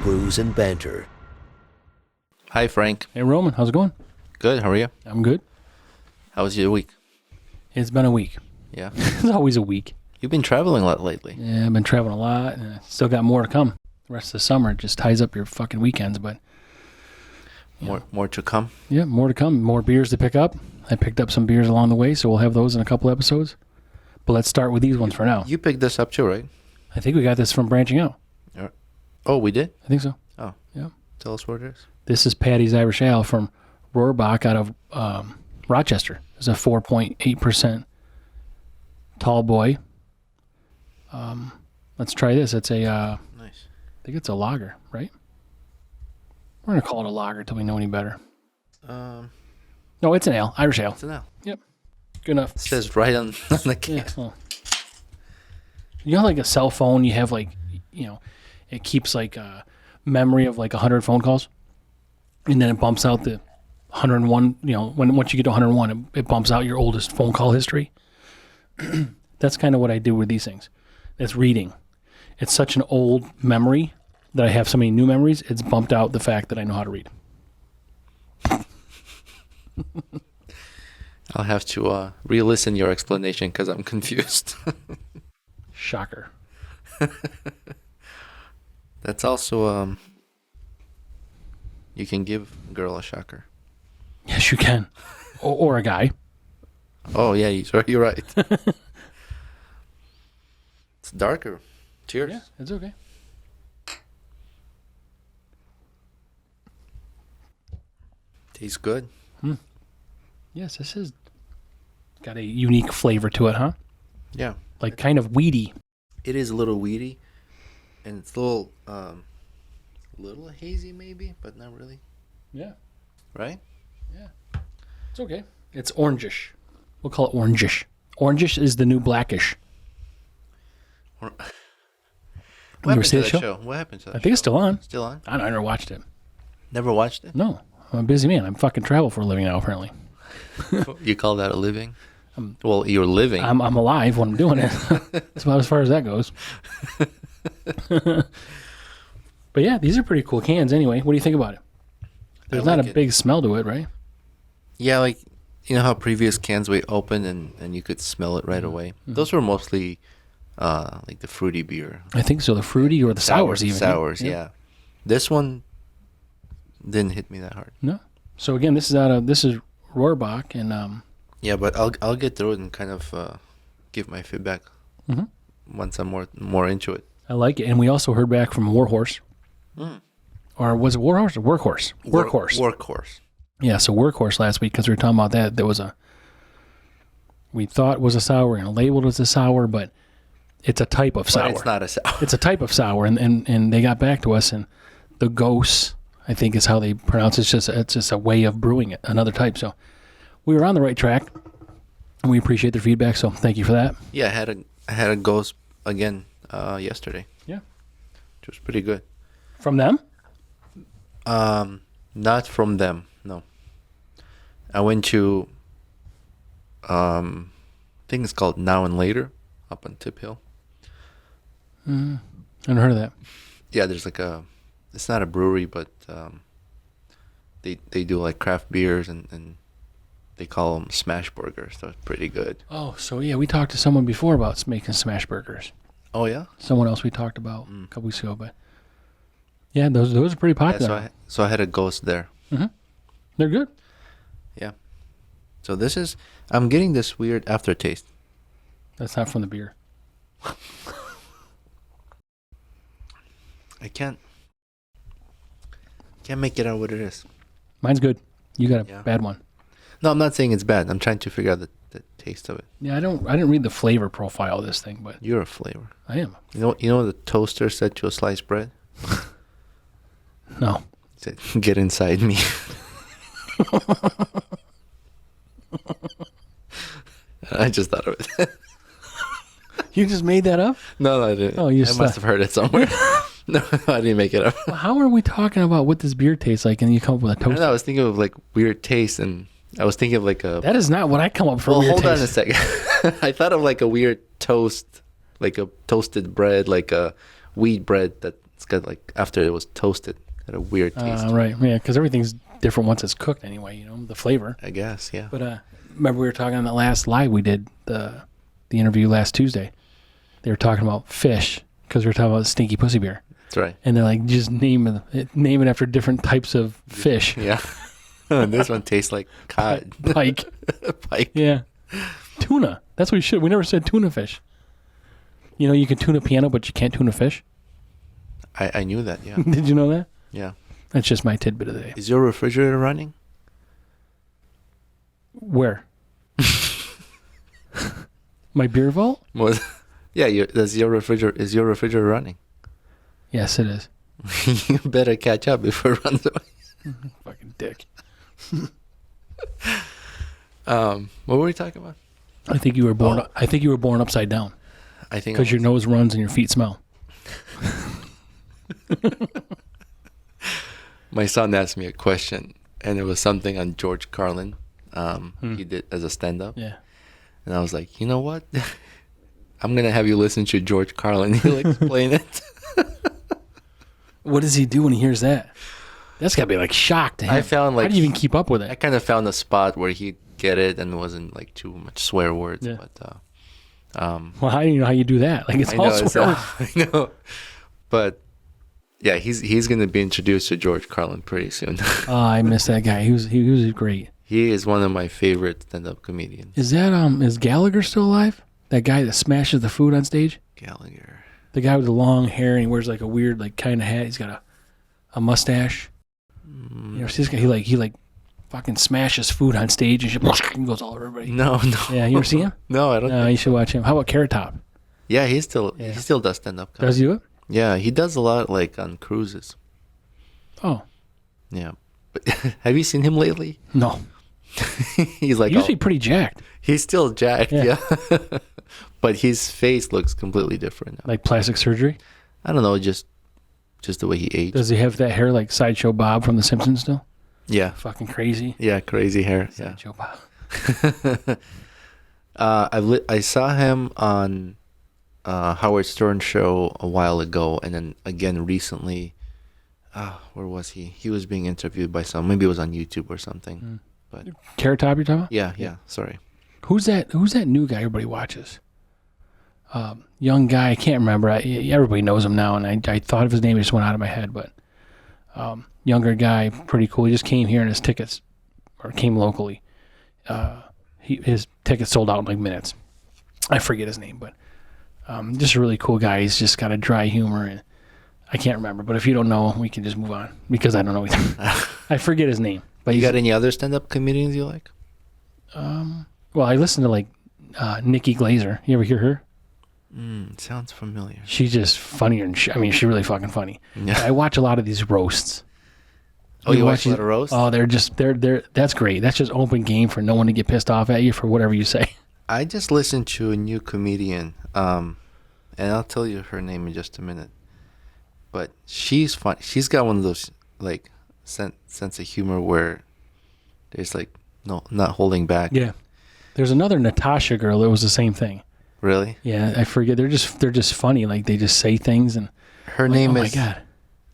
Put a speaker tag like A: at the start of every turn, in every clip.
A: Brews and Banter.
B: Hi, Frank.
C: Hey, Roman. How's it going?
B: Good. How are you?
C: I'm good.
B: How was your week?
C: It's been a week.
B: Yeah.
C: It's always a week.
B: You've been traveling a lot lately.
C: Yeah, I've been traveling a lot, and I still got more to come. The rest of the summer just ties up your fucking weekends, but...
B: More to come?
C: Yeah, more to come. More beers to pick up. I picked up some beers along the way, so we'll have those in a couple episodes. But let's start with these ones for now.
B: You picked this up too, right?
C: I think we got this from Branching Out.
B: Oh, we did?
C: I think so.
B: Oh.
C: Yeah.
B: Tell us what it is.
C: This is Patty's Irish Ale from Rohrbach out of Rochester. It's a 4.8% tall boy. Let's try this. It's a...
B: Nice.
C: I think it's a lager, right? We're going to call it a lager until we know any better. No, it's an ale. Irish ale.
B: It's an ale.
C: Yep. Good enough.
B: It says right on the can.
C: Yeah, well. You know, like a cell phone, you have like, you know, it keeps like a memory of like 100 phone calls. And then it bumps out the 101, you know, once you get to 101, it bumps out your oldest phone call history. That's kind of what I do with these things. It's reading. It's such an old memory that I have so many new memories, it's bumped out the fact that I know how to read.
B: I'll have to re-listen your explanation because I'm confused.
C: Shocker.
B: That's also, you can give a girl a shocker.
C: Yes, you can. Or a guy.
B: Oh, yeah, you're right. It's darker. Cheers.
C: Yeah, it's okay.
B: Tastes good.
C: Yes, this has got a unique flavor to it, huh?
B: Yeah.
C: Like kind of weedy.
B: It is a little weedy, and it's a little hazy maybe, but not really.
C: Yeah.
B: Right?
C: Yeah. It's okay. It's orangish. We'll call it orangish. Orangish is the new blackish.
B: What
C: You ever
B: happened
C: see
B: to
C: the
B: that
C: show?
B: What happened to that
C: I think it's
B: show?
C: still on.
B: Still on?
C: I never watched it.
B: Never watched it?
C: No. I'm a busy man. I'm fucking travel for a living now, apparently.
B: You call that a living? Well, you're living.
C: I'm alive when I'm doing it. That's about as far as that goes. But yeah, these are pretty cool cans anyway. What do you think about it? There's not a big smell to it, right?
B: Yeah, like, you know how previous cans we opened and you could smell it right away?
C: Mm-hmm.
B: Those were mostly like the fruity beer.
C: I think so. The fruity or the sours even.
B: Sours, yeah. This one didn't hit me that hard.
C: No. So again, this is Rohrbach and
B: Yeah, but I'll get through it and kind of give my feedback once I'm more into it.
C: I like it. And we also heard back from Warhorse. Or was it Warhorse or Workhorse?
B: Workhorse.
C: Yeah, so Workhorse last week, because we were talking about that. There was we thought it was a sour and labeled as a sour, but it's a type of sour.
B: But it's not a sour.
C: It's a type of sour, and they got back to us, and the Ghost, I think is how they pronounce it. It's just a way of brewing it, another type. So we were on the right track, and we appreciate their feedback, so thank you for that.
B: Yeah, I had a Ghost again yesterday.
C: Yeah.
B: Which was pretty good.
C: From them?
B: Not from them, no. I went to, I think it's called Now and Later, up on Tip Hill.
C: I haven't heard of that.
B: Yeah, there's like it's not a brewery, but they do like craft beers and they call them smash burgers, so it's pretty good.
C: Oh, so yeah, we talked to someone before about making smash burgers.
B: Oh, yeah?
C: Someone else we talked about a couple weeks ago, but yeah, those are pretty popular.
B: Yeah, so I had a Ghost there.
C: They're good.
B: Yeah. So I'm getting this weird aftertaste.
C: That's not from the beer.
B: I can't make it out what it is.
C: Mine's good. You got a bad one.
B: No, I'm not saying it's bad. I'm trying to figure out the taste of it.
C: Yeah, I didn't read the flavor profile of this thing, but
B: You're a flavor.
C: I am.
B: You know the toaster said to a sliced bread?
C: No.
B: It said, get inside me. I just thought of it.
C: You just made that up?
B: No, I didn't.
C: Oh,
B: I must have heard it somewhere. No, I didn't make it up.
C: Well, how are we talking about what this beer tastes like and you come up with a
B: I don't
C: toaster?
B: know, I was thinking of like weird taste, and I was thinking of like a...
C: That is not what I come up for.
B: Well,
C: weird
B: hold on a
C: taste.
B: second. I thought of like a weird toast, like a toasted bread, like a wheat bread that It's got like after it was toasted, got a weird taste.
C: Right, yeah, because everything's different once it's cooked anyway. You know, the flavor.
B: I guess, yeah.
C: But remember we were talking on the last live we did the interview last Tuesday. They were talking about fish because we were talking about stinky pussy beer.
B: That's right.
C: And they're like, just name it after different types of fish.
B: Yeah. This one tastes like cod.
C: Pike.
B: Pike.
C: Yeah. Tuna. That's what we should. We never said tuna fish. You know, you can tune a piano, but you can't tune a fish.
B: I knew that, yeah.
C: Did you know that?
B: Yeah.
C: That's just my tidbit of the day.
B: Is your refrigerator running?
C: Where? My beer vault?
B: Yeah, is your refrigerator running?
C: Yes, it is.
B: You better catch up before it runs away.
C: Fucking dick.
B: What were we talking about?
C: I think you were born. I think you were born upside down.
B: I think
C: because your nose runs and your feet smell.
B: My son asked me a question, and it was something on George Carlin. He did as a stand-up.
C: Yeah.
B: And I was like, you know what? I'm gonna have you listen to George Carlin. He'll explain it.
C: What does he do when he hears that? That's gotta be like shock to him.
B: I found like
C: how do you even keep up with it?
B: I kind of found a spot where he'd get it and wasn't like too much swear words.
C: Yeah.
B: But
C: well, how do you know how you do that? Like it's all swear words.
B: I know. But yeah, he's gonna be introduced to George Carlin pretty soon.
C: Oh, I miss that guy. He was great.
B: He is one of my favorite stand-up comedians.
C: Is that is Gallagher still alive? That guy that smashes the food on stage?
B: Gallagher.
C: The guy with the long hair and he wears like a weird like kind of hat. He's got a mustache. You know, see this guy? He like fucking smashes food on stage and shit, and goes all over everybody.
B: No.
C: Yeah, you ever see him?
B: No, I don't.
C: No, you should watch him. How about Carrot Top?
B: Yeah, he still does stand-up.
C: Does he do it?
B: Yeah, he does a lot like on cruises.
C: Oh.
B: Yeah. But have you seen him lately?
C: No.
B: He's like
C: usually pretty jacked.
B: He's still jacked, yeah. But his face looks completely different now.
C: Like plastic surgery?
B: I don't know, just the way he aged.
C: Does he have that hair like Sideshow Bob from The Simpsons still?
B: Yeah.
C: Fucking crazy.
B: Yeah, crazy hair.
C: Sideshow
B: Bob. I saw him on Howard Stern show a while ago, and then again recently. Where was he? He was being interviewed by maybe it was on YouTube or something. But
C: Carrot Top you're talking about?
B: Yeah. Sorry.
C: Who's that new guy everybody watches? Young guy, I can't remember. Everybody knows him now, and I thought of his name, it just went out of my head. But younger guy, pretty cool. He just came here, and his tickets, or came locally. His tickets sold out in like minutes. I forget his name, but just a really cool guy. He's just got a dry humor, and I can't remember. But if you don't know, we can just move on because I don't know either. I forget his name. But
B: you got any other stand-up comedians you like?
C: Well, I listen to like Nikki Glazer. You ever hear her?
B: Sounds familiar.
C: She's just funnier, and she's really fucking funny.
B: Yeah.
C: I watch a lot of these roasts.
B: Oh, you watch a lot of roasts?
C: Oh, they're that's great. That's just open game for no one to get pissed off at you for whatever you say.
B: I just listened to a new comedian, and I'll tell you her name in just a minute. But she's fun. She's got one of those like sense of humor where there's like not holding back.
C: Yeah. There's another Natasha girl that was the same thing.
B: Really?
C: Yeah, I forget. They're just funny. Like they just say things and
B: her name is.
C: Oh my God.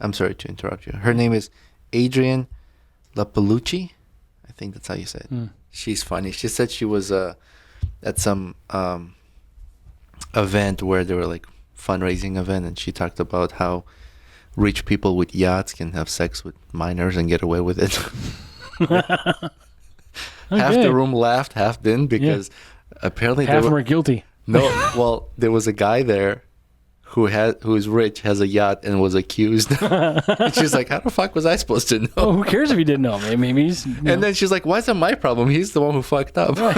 B: I'm sorry to interrupt you. Her name is Adrienne Iapalucci. I think that's how you say it. She's funny. She said she was at some event where they were like fundraising event, and she talked about how rich people with yachts can have sex with minors and get away with it. Half the room laughed, half didn't, because apparently
C: half of them are guilty.
B: No, well, there was a guy there who is rich, has a yacht, and was accused. And she's like, "How the fuck was I supposed to know?"
C: Oh, who cares if he didn't know? Maybe he's.
B: And then she's like, "Why is that my problem? He's the one who fucked up."
C: Right.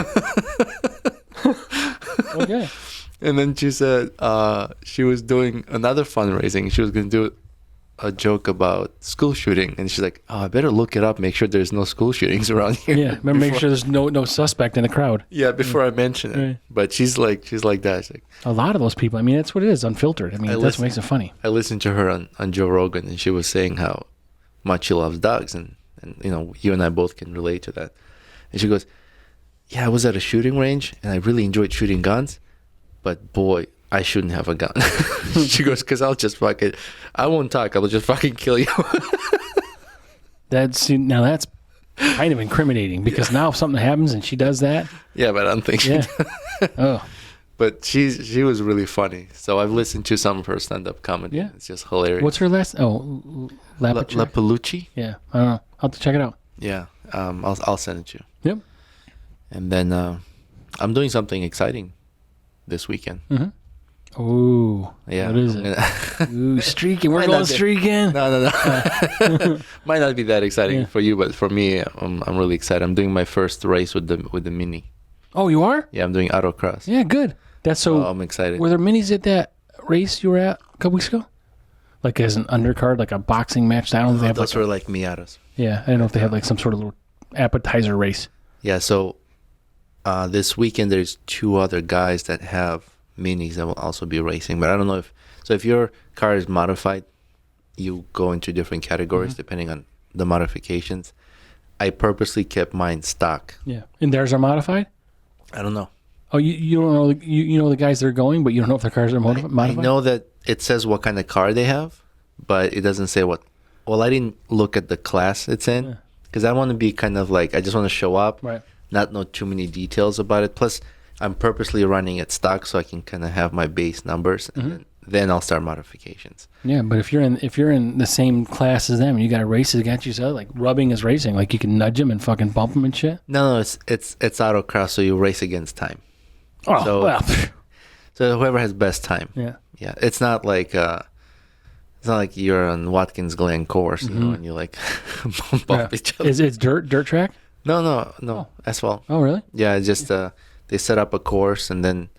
C: Okay.
B: And then she said she was doing another fundraising. She was going to do a joke about school shooting, and she's like, "Oh, I better look it up, make sure there's no school shootings around here."
C: Yeah, remember, make sure there's no suspect in the crowd.
B: Yeah, before I mention it.
C: Right.
B: But she's like that. She's like,
C: a lot of those people. I mean, that's what it is, unfiltered. I mean, that's what makes it funny.
B: I listened to her on Joe Rogan, and she was saying how much she loves dogs, and you know, you and I both can relate to that. And she goes, "Yeah, I was at a shooting range, and I really enjoyed shooting guns, but boy, I shouldn't have a gun. She goes, because I won't talk. I will just fucking kill you.
C: That's kind of incriminating because now if something happens and she does that.
B: Yeah, but I'm thinking.
C: Yeah. Oh.
B: But she was really funny. So I've listened to some of her stand-up comedy.
C: Yeah.
B: It's just hilarious.
C: What's her last? Oh,
B: Iapalucci?
C: Yeah. I don't know. I'll have to check it out.
B: Yeah. I'll send it to you.
C: Yep.
B: And then I'm doing something exciting this weekend.
C: Mm-hmm. Ooh.
B: Yeah.
C: What is it? Ooh, streaking. We're going streaking.
B: No. Might not be that exciting for you, but for me, I'm really excited. I'm doing my first race with the Mini.
C: Oh, you are?
B: Yeah, I'm doing autocross.
C: Yeah, good. That's so.
B: I'm excited.
C: Were there minis at that race you were at a couple weeks ago? Like as an undercard, like a boxing match? I don't know if they have
B: those were like Miatas.
C: Yeah, I don't know if they have like some sort of little appetizer race.
B: Yeah, so this weekend there's 2 other guys that have Minis that will also be racing, but I don't know if your car is modified, you go into different categories depending on the modifications. I purposely kept mine stock.
C: Yeah, and theirs are modified? I
B: don't know.
C: Oh, you don't know you know the guys that are going, but you don't know if their cars are modified?
B: I know that it says what kind of car they have, but it doesn't say what. Well, I didn't look at the class it's in because I want to be kind of like I just want to show up, not know too many details about it. Plus, I'm purposely running it stock so I can kind of have my base numbers, and then I'll start modifications.
C: Yeah, but if you're in the same class as them, and you got to race against each other. Like rubbing is racing. Like you can nudge them and fucking bump them and shit.
B: No, it's autocross, so you race against time.
C: Oh,
B: so,
C: well.
B: So whoever has best time.
C: Yeah.
B: It's not like you're on Watkins Glen course, you know, and you like bump each other.
C: It's dirt track?
B: No, asphalt.
C: Oh, really?
B: Yeah, it's just they set up a course, and then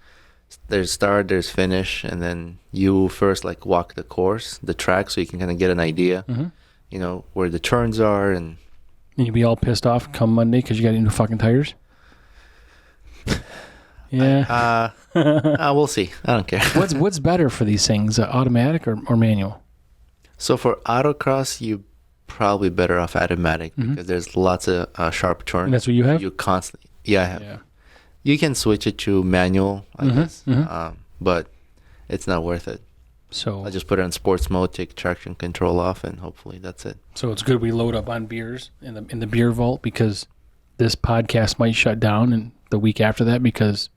B: there's start, there's finish, and then you first like walk the track, so you can kind of get an idea, you know, where the turns are, and
C: you'd be all pissed off come Monday because you got new fucking tires. Yeah.
B: We'll see. I don't care.
C: What's better for these things, automatic or manual?
B: So for autocross, you probably better off automatic because there's lots of sharp turns.
C: And that's what you have?
B: You constantly, I have. Yeah. You can switch it to manual, I guess, but it's not worth it.
C: So
B: I'll just put it on sports mode, take traction control off, and hopefully that's it.
C: So it's good we load up on beers in the beer vault because this podcast might shut down and the week after that because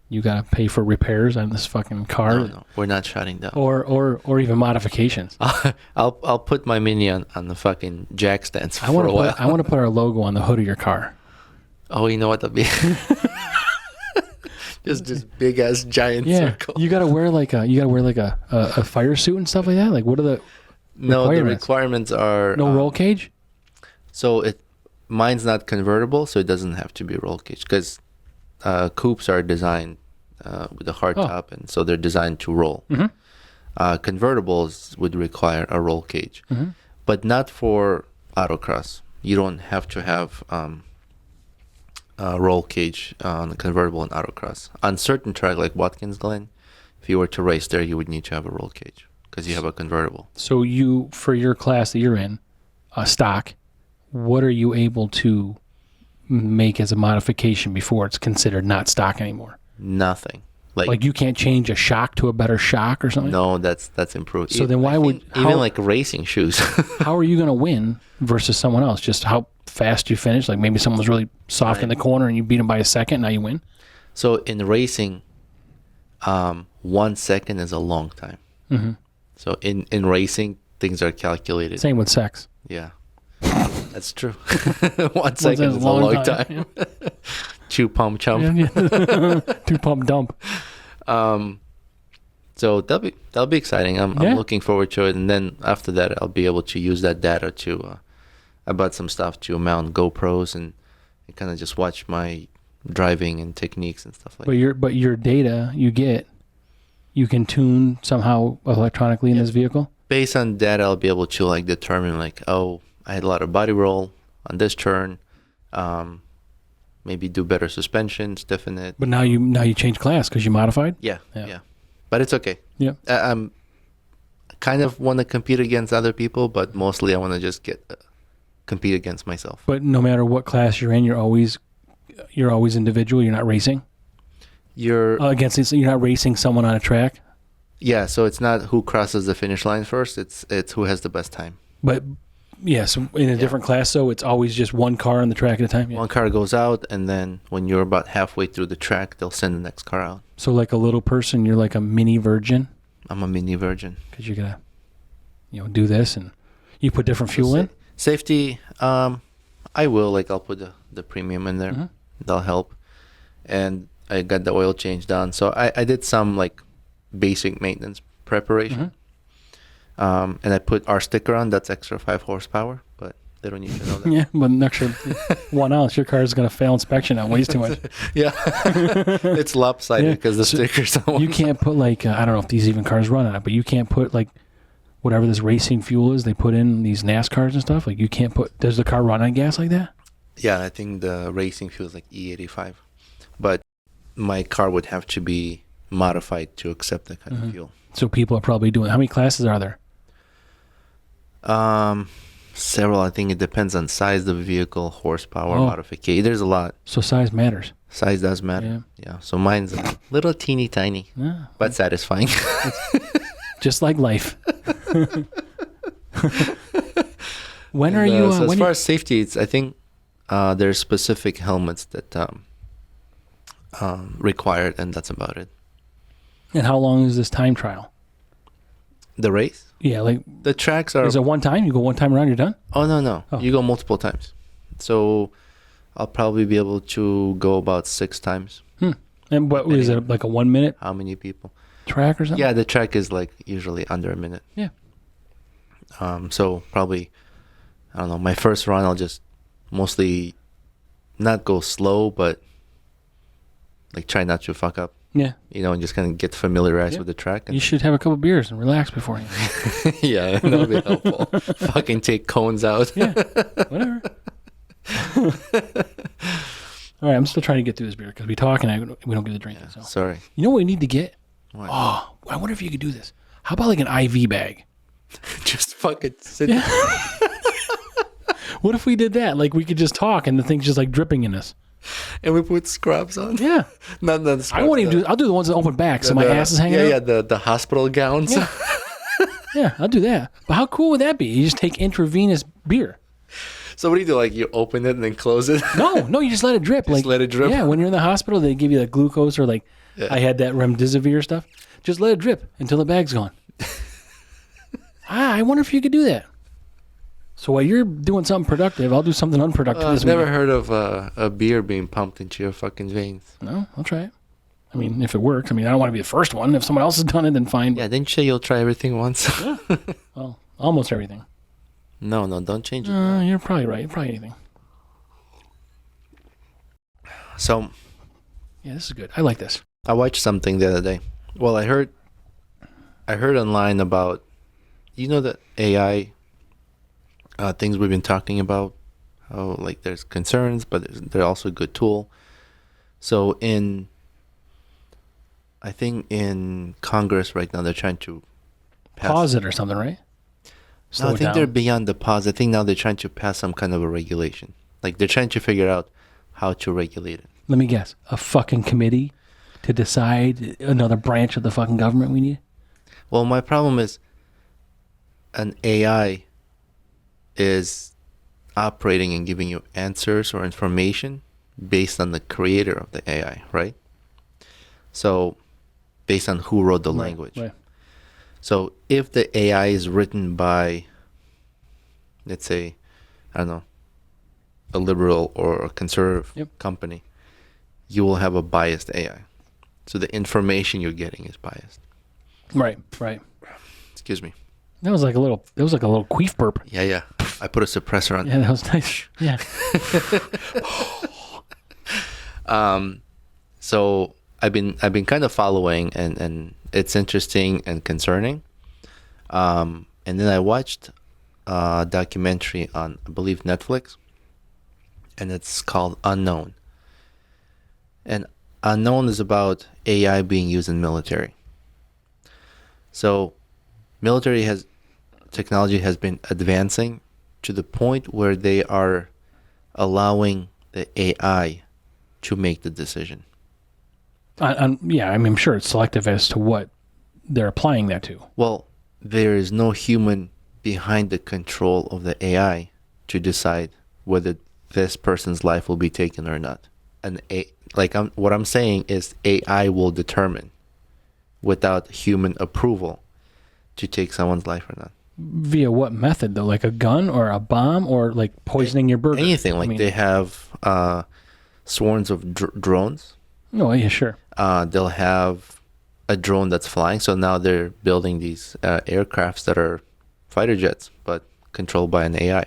C: you gotta pay for repairs on this fucking car.
B: No, we're not shutting down.
C: Or even modifications.
B: I'll put my Mini on the fucking jack stands for a while.
C: I want to put our logo on the hood of your car.
B: Oh, you know what? That'd be just big ass giant circle.
C: You gotta wear like a fire suit and stuff like that. Like what are the
B: the requirements are
C: no roll cage.
B: So mine's not convertible, so it doesn't have to be roll cage because coupes are designed with a hard top, and so they're designed to roll. Convertibles would require a roll cage, but not for autocross. You don't have to have a roll cage on the convertible in autocross. On certain track like Watkins Glen, if you were to race there, you would need to have a roll cage because you have a convertible.
C: So you, for your class that you're in, stock, what are you able to make as a modification before it's considered not stock anymore?
B: Nothing.
C: Like you can't change a shock to a better shock or something?
B: No, that's improved.
C: So then why would...
B: Even like racing shoes.
C: How are you going to win versus someone else? Just how fast you finish? Like maybe someone was really soft in the corner and you beat them by a second, now you win?
B: So in racing, 1 second is a long time. So in racing, things are calculated.
C: Same with sex.
B: Yeah. That's true. 1 second is a long time. Yeah. Chew, pump, chump.
C: Two pump, dump.
B: So that'll be exciting. I'm looking forward to it, and then after that, I'll be able to use that data to. I bought some stuff to mount GoPros and kind of just watch my driving and techniques and stuff like that.
C: But your data you can tune somehow electronically in this vehicle.
B: Based on data, I'll be able to like determine like, oh, I had a lot of body roll on this turn. Maybe do better suspension, stiffen it.
C: But now you change class because you modified?
B: Yeah. But it's okay.
C: Yeah.
B: I'm kind of want to compete against other people, but mostly I want to just compete against myself.
C: But no matter what class you're in, you're always individual. You're not racing.
B: You're
C: against it, so you're not racing someone on a track.
B: yeah. So it's not who crosses the finish line first. It's who has the best time.
C: But yeah, so in a different class, so it's always just one car on the track at a time. Yeah.
B: One car goes out, and then when you're about halfway through the track, they'll send the next car out.
C: So like a little person, you're like a mini virgin
B: I'm a mini virgin.
C: because you're gonna, do this and you put different fuel in.
B: Safety, I will. Like, I'll put the premium in there.
C: Mhm.
B: That'll help. And I got the oil change done. So I did some, like, basic maintenance preparation. And I put our sticker on. That's extra 5 horsepower, but they don't need to know that.
C: Yeah, but next year, 1 ounce, your car is gonna fail inspection. That weighs too much.
B: Yeah. It's lopsided
C: Yeah.
B: because the
C: So
B: sticker's on.
C: You can't put like I don't know if these even cars run on it, but you can't put like whatever this racing fuel is they put in these NASCARs and stuff. Like you can't put. Does the car run on gas like that?
B: Yeah, I think the racing fuel is like E85. But my car would have to be modified to accept that kind of fuel.
C: So people are probably doing. How many classes are there?
B: Several. I think it depends on size of the vehicle, horsepower,
C: Oh.
B: modification. There's a lot.
C: So size matters.
B: Size does matter. Yeah. So mine's a little teeny tiny,
C: Yeah.
B: but satisfying.
C: Just like life. When are
B: And,
C: you?
B: so as
C: when
B: far as safety, I think there's specific helmets that required, and that's about it.
C: and how long is this time trial?
B: The race,
C: Yeah, like
B: the tracks are.
C: is it one time? You go one time around, you're done.
B: Oh no!
C: Oh.
B: You go multiple times. So I'll probably be able to go about 6 times.
C: And what is it like a 1 minute
B: How many people?
C: track or something?
B: Yeah, the track is like usually under a minute.
C: Yeah.
B: So probably, I don't know. My first run, I'll just mostly not go slow, but like try not to fuck up.
C: Yeah.
B: And just kind of get familiarized
C: Yeah.
B: with the track.
C: You should have a couple beers and relax before you.
B: Yeah, that'll be helpful. Fucking take cones out.
C: Yeah. Whatever. All right, I'm still trying to get through this beer because we talk and we don't get the drinking. So
B: Sorry.
C: you know what we need to get?
B: What?
C: Oh, I wonder if you could do this. How about like an IV bag?
B: Just fucking sit.
C: Yeah. What if we did that? Like we could just talk and the thing's just like dripping in us.
B: And we put scrubs on.
C: Yeah.
B: Not the scrubs.
C: I won't even do. I'll do the ones that open back, so my ass is hanging out.
B: Yeah, the hospital gowns.
C: Yeah. Yeah, I'll do that. But how cool would that be? You just take intravenous beer.
B: So what do you do? Like you open it and then close it?
C: No, you just let it drip.
B: Just let it drip?
C: Yeah, when you're in the hospital, they give you like glucose or like I had that remdesivir stuff. Just let it drip until the bag's gone. I wonder if you could do that. So while you're doing something productive, I'll do something unproductive this
B: I've never
C: weekend.
B: heard of a beer being pumped into your fucking veins.
C: No, I'll try it. I mean, if it works. I mean, I don't want to be the first one. If someone else has done it, then fine.
B: Yeah, didn't you say you'll try everything once?
C: Well, almost everything.
B: No, don't change it.
C: You're probably right. Probably anything.
B: So
C: Yeah, this is good. I like this.
B: I watched something the other day. Well, I heard online about, the AI things we've been talking about. How like there's concerns, but they're also a good tool. So I think in Congress right now they're trying to
C: Pause it or something, right?
B: No, I
C: it
B: think
C: down.
B: they're beyond the pause. I think now they're trying to pass some kind of a regulation. Like they're trying to figure out how to regulate it.
C: Let me guess. A fucking committee to decide another branch of the fucking government we need?
B: Well, my problem is an AI is operating and giving you answers or information based on the creator of the AI, right? So based on who wrote the language.
C: Right.
B: So if the AI is written by, let's say, I don't know, a liberal or a conservative company, you will have a biased AI. So the information you're getting is biased.
C: Right.
B: Excuse me.
C: That was like a little queef burp.
B: Yeah. I put a suppressor on.
C: Yeah, that was nice. Yeah.
B: So I've been kind of following, and it's interesting and concerning. And then I watched a documentary on, I believe, Netflix, and it's called Unknown. And Unknown is about AI being used in military. So technology has been advancing to the point where they are allowing the AI to make the decision.
C: Yeah, I mean, I'm sure it's selective as to what they're applying that to.
B: Well, there is no human behind the control of the AI to decide whether this person's life will be taken or not. What I'm saying is AI will determine without human approval to take someone's life or not.
C: Via what method, though? Like a gun or a bomb or like poisoning your burger?
B: Anything. Like they have swarms of drones.
C: Oh, yeah, sure.
B: They'll have a drone that's flying. So now they're building these aircrafts that are fighter jets, but controlled by an AI.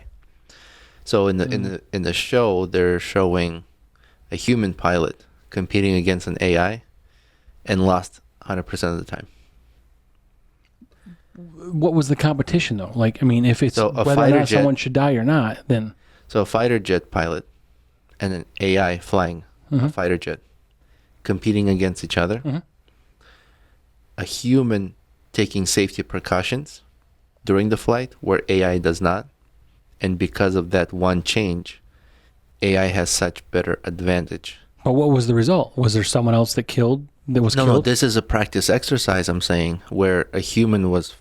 B: So in the show, they're showing a human pilot competing against an AI and lost 100% of the time.
C: What was the competition, though? Like, I mean, if it's
B: So
C: whether or not someone should die or not, then...
B: So a fighter jet pilot and an AI flying a fighter jet competing against each other.
C: Mm-hmm.
B: A human taking safety precautions during the flight where AI does not. And because of that one change, AI has such better advantage.
C: But what was the result? Was there someone else that was killed?
B: No, this is a practice exercise, I'm saying, where a human was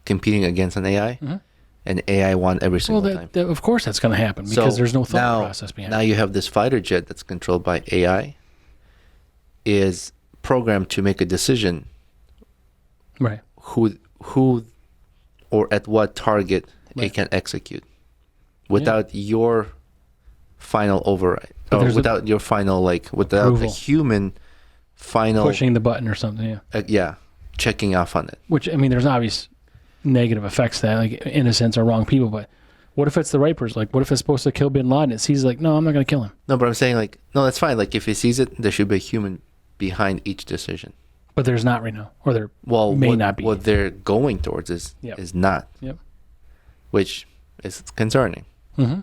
B: competing against an AI, and AI won every single time.
C: Of course that's going to happen because there's no thought process behind it.
B: Now you have this fighter jet that's controlled by AI, is programmed to make a decision,
C: right?
B: Who or at what target it can execute, without your final override, or without your final without
C: approval.
B: a human final
C: pushing the button or something. Yeah,
B: checking off on it.
C: Which, I mean, there's obvious negative effects to that, like innocents or wrong people. But what if it's the right person? Like, what if it's supposed to kill Bin Laden? It sees no, I'm not going to kill him.
B: No, but I'm saying no, that's fine. Like if he sees it, there should be a human behind each decision.
C: But there's not right now, or there may not be.
B: What they're going towards is not.
C: Yep.
B: Which is concerning.
C: Mm-hmm.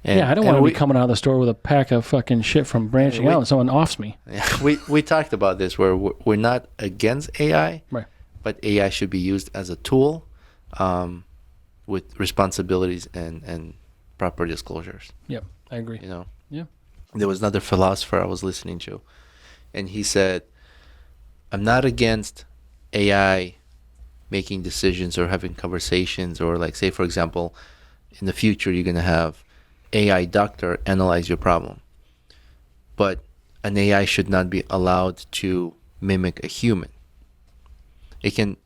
C: I don't want to be coming out of the store with a pack of fucking shit from branching out and someone offs me.
B: Yeah, we talked about this where we're not against AI,
C: right?
B: But AI should be used as a tool with responsibilities and proper disclosures.
C: Yep, I agree.
B: Yeah. There was another philosopher I was listening to, and he said, I'm not against AI making decisions or having conversations, or say, for example, in the future, you're going to have AI doctor analyze your problem. But an AI should not be allowed to mimic a human. It can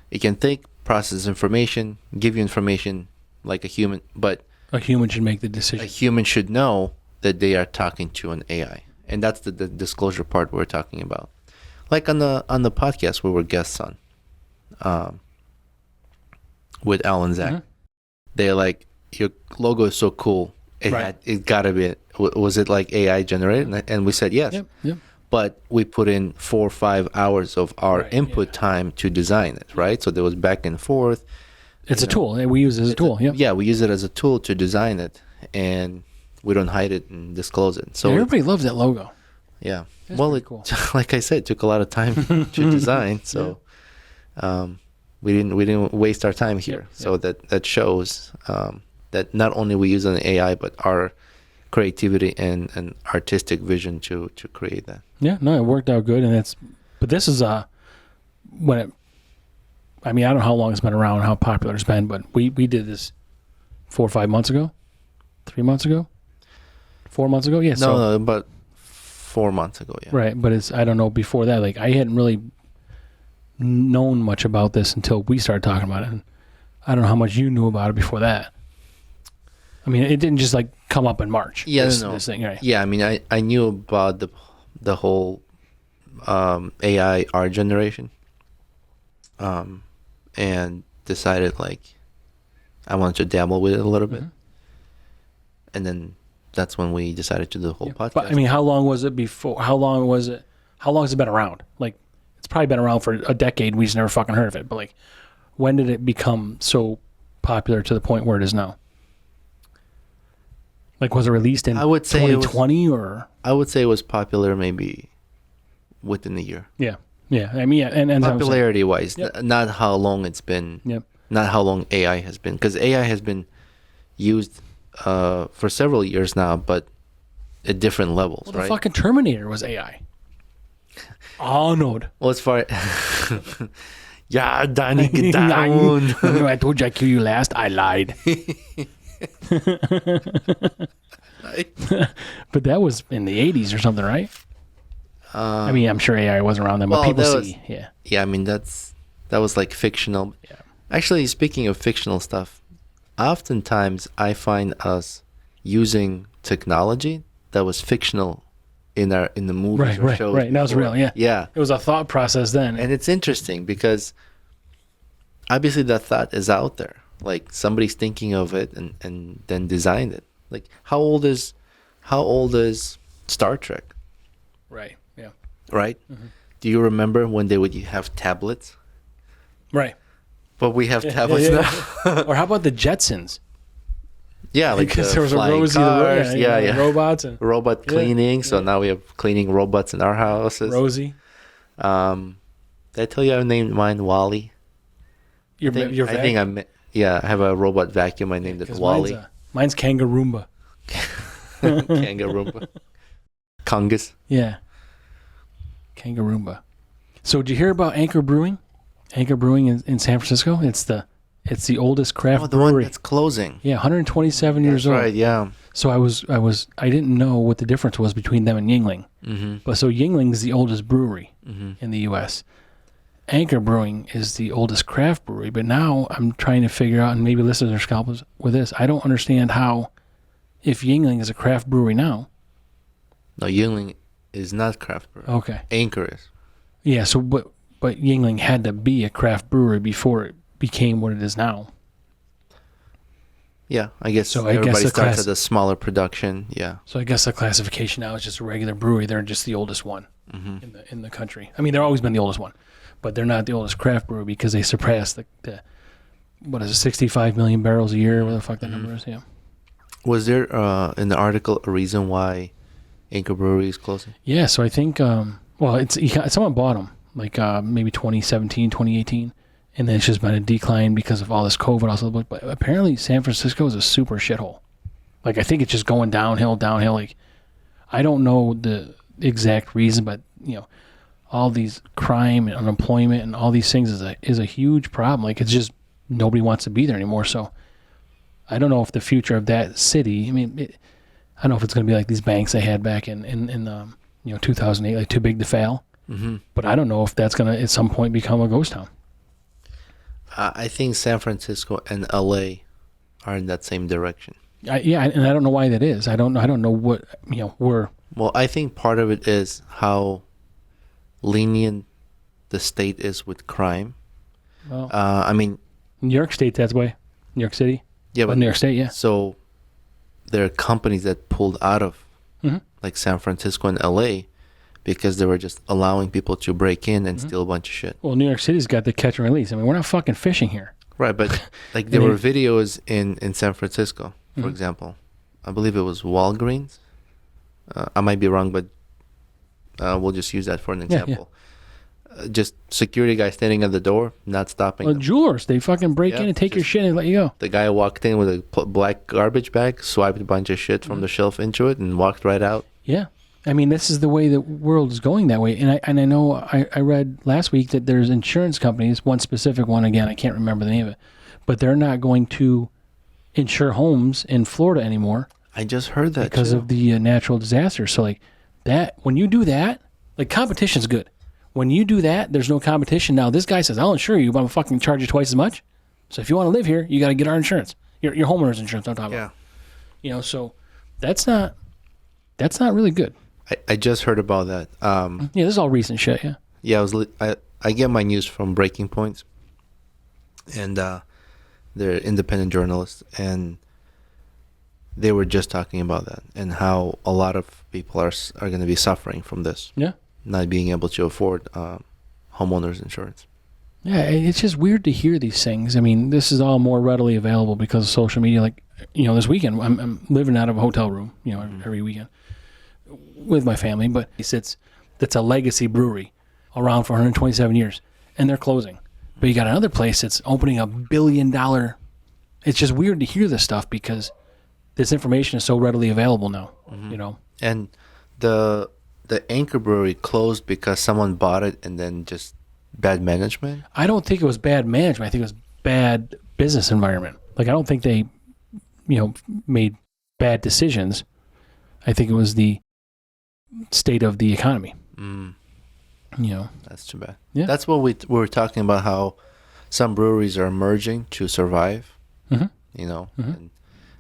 B: think, process information, give you information like a human, but
C: a human should make the decision.
B: A human should know that they are talking to an AI. And that's the disclosure part we're talking about. Like on the podcast we were guests on, with Al and Zach. They're like, your logo is so cool. It gotta be. Was it like AI generated? And we said yes.
C: Yep.
B: But we put in 4 or 5 hours of our input time to design it, right? So there was back and forth.
C: It's a tool. We use it as a tool. Yep.
B: Yeah, we use it as a tool to design it, and we don't hide it and disclose it. So
C: everybody loves that logo.
B: Yeah.
C: That's cool.
B: Like I said, it took a lot of time to design. So we didn't waste our time here. So that shows that not only we use an AI, but our creativity and artistic vision to create that.
C: Yeah, no, it worked out good, but this is I don't know how long it's been around, how popular it's been, but we did this 4 or 5 months ago, 3 months ago, 4 months ago. Yeah,
B: no, about 4 months ago. Yeah,
C: right. But I don't know before that. Like I hadn't really known much about this until we started talking about it, and I don't know how much you knew about it before that. I mean, it didn't just come up in March.
B: Yeah,
C: this thing, right?
B: Yeah, I mean, I knew about the whole AI art generation, and decided I wanted to dabble with it a little bit, and then that's when we decided to do the whole podcast.
C: But I mean, how long was it before? How long has it been around? It's probably been around for a decade. We just never fucking heard of it. But when did it become so popular to the point where it is now? Was it released in 2020 or?
B: I would say it was popular maybe within a year.
C: Yeah. I mean, and
B: popularity wise, not how long it's been.
C: Yep.
B: Not how long AI has been, because AI has been used for several years now, but at different levels, right?
C: The fucking Terminator was AI. Arnold.
B: Well, as far yeah, Danny, get down.
C: Remember I told you I killed you last? I lied. But that was in the 80s or something, right? I mean, I'm sure AI wasn't around then, but
B: well,
C: people
B: that
C: see. Yeah.
B: Yeah, I mean, that was like fictional.
C: Yeah.
B: Actually, speaking of fictional stuff, oftentimes I find us using technology that was fictional in the movies or shows.
C: Right. That was real, yeah.
B: Yeah.
C: It was a thought process then.
B: And it's interesting because obviously that thought is out there. Like somebody's thinking of it and then designed it. Like how old is Star Trek?
C: Right. Yeah.
B: Right? Mm-hmm. Do you remember when they would have tablets?
C: Right.
B: But we have tablets now.
C: Or how about the Jetsons?
B: Yeah, like
C: because
B: the
C: there was a
B: flying
C: Rosie,
B: cars. Yeah.
C: robots and
B: Robot cleaning. So now we have cleaning robots in our houses.
C: Rosie.
B: Did I tell you I named mine Wally?
C: Your
B: I think I have a robot vacuum. I named it Wally.
C: Mine's Kangaroomba.
B: Kangaroomba. Congus.
C: Yeah. Kangaroomba. So did you hear about Anchor Brewing? Anchor Brewing in San Francisco? It's the oldest craft
B: the
C: brewery.
B: one that's closing.
C: Yeah, 127 years old.
B: Right, yeah.
C: So I didn't know what the difference was between them and Yuengling.
B: Mm-hmm.
C: But so Yuengling is the oldest brewery
B: Mm-hmm.
C: in the U.S. Anchor Brewing is the oldest craft brewery. But now I'm trying to figure out, and maybe listeners are scalpers with this, I don't understand how, if Yuengling is a craft brewery now.
B: No, Yuengling is not craft brewery.
C: Okay.
B: Anchor is.
C: Yeah, so but Yuengling had to be a craft brewery before it became what it is now.
B: Yeah, I guess
C: So
B: everybody starts at a smaller production. Yeah.
C: So I guess the classification now is just a regular brewery. They're just the oldest one
B: Mm-hmm.
C: in the country. I mean, they've always been the oldest one, but they're not the oldest craft brewery because they surpassed the what is it, 65 million barrels a year? What the fuck that number is? Yeah.
B: Was there in the article a reason why Anchor Brewery is closing?
C: Yeah. So I think someone bought them like maybe 2017, 2018. And then it's just been a decline because of all this COVID also. But apparently San Francisco is a super shithole. Like, I think it's just going downhill. Like, I don't know the exact reason, but, all these crime and unemployment and all these things is a huge problem. Like, it's just nobody wants to be there anymore. So I don't know if the future of that city, I don't know if it's going to be like these banks they had back in 2008, like too big to fail.
B: Mm-hmm.
C: But I don't know if that's going to at some point become a ghost town.
B: I think San Francisco and LA are in that same direction.
C: And I don't know why that is. I don't know what where.
B: Well, I think part of it is how lenient the state is with crime.
C: Well,
B: New
C: New York State, that's why. New York City.
B: Yeah, but
C: New York State, yeah.
B: So there are companies that pulled out of like San Francisco and LA because they were just allowing people to break in and steal a bunch of shit.
C: Well, New York City's got the catch and release. I mean, we're not fucking fishing here.
B: Right, but like there were videos in San Francisco, for example. I believe it was Walgreens. I might be wrong, but we'll just use that for an example. Yeah. Just security guy standing at the door, not stopping them.
C: Jewelers, they fucking break in and take your shit and let you go.
B: The guy walked in with a black garbage bag, swiped a bunch of shit from the shelf into it, and walked right out.
C: Yeah. I mean, this is the way the world is going that way. And I know I read last week that there's insurance companies, one specific one, again, I can't remember the name of it, but they're not going to insure homes in Florida anymore.
B: I just heard that
C: because of the natural disasters. So like that, when you do that, like competition's good. When you do that, there's no competition. Now this guy says, I'll insure you, but I'm fucking charge you twice as much. So if you want to live here, you got to get our insurance, your homeowner's insurance. I'm talking about. So that's not really good.
B: I just heard about that.
C: This is all recent shit. Yeah.
B: Yeah, I get my news from Breaking Points, and they're independent journalists, and they were just talking about that and how a lot of people are going to be suffering from this. Yeah. Not being able to afford homeowners insurance. Yeah,
C: it's just weird to hear these things. I mean, this is all more readily available because of social media. Like, this weekend, I'm living out of a hotel room, every weekend with my family, but that's a legacy brewery around for 127 years, and they're closing. But you got another place that's opening $1 billion. It's just weird to hear this stuff because this information is so readily available now,
B: And the the Anchor Brewery closed because someone bought it and then just bad management?
C: I don't think it was bad management. I think it was bad business environment. Like, I don't think they, made bad decisions. I think it was the state of the economy.
B: That's too bad.
C: Yeah.
B: That's what we were talking about, how some breweries are merging to survive. And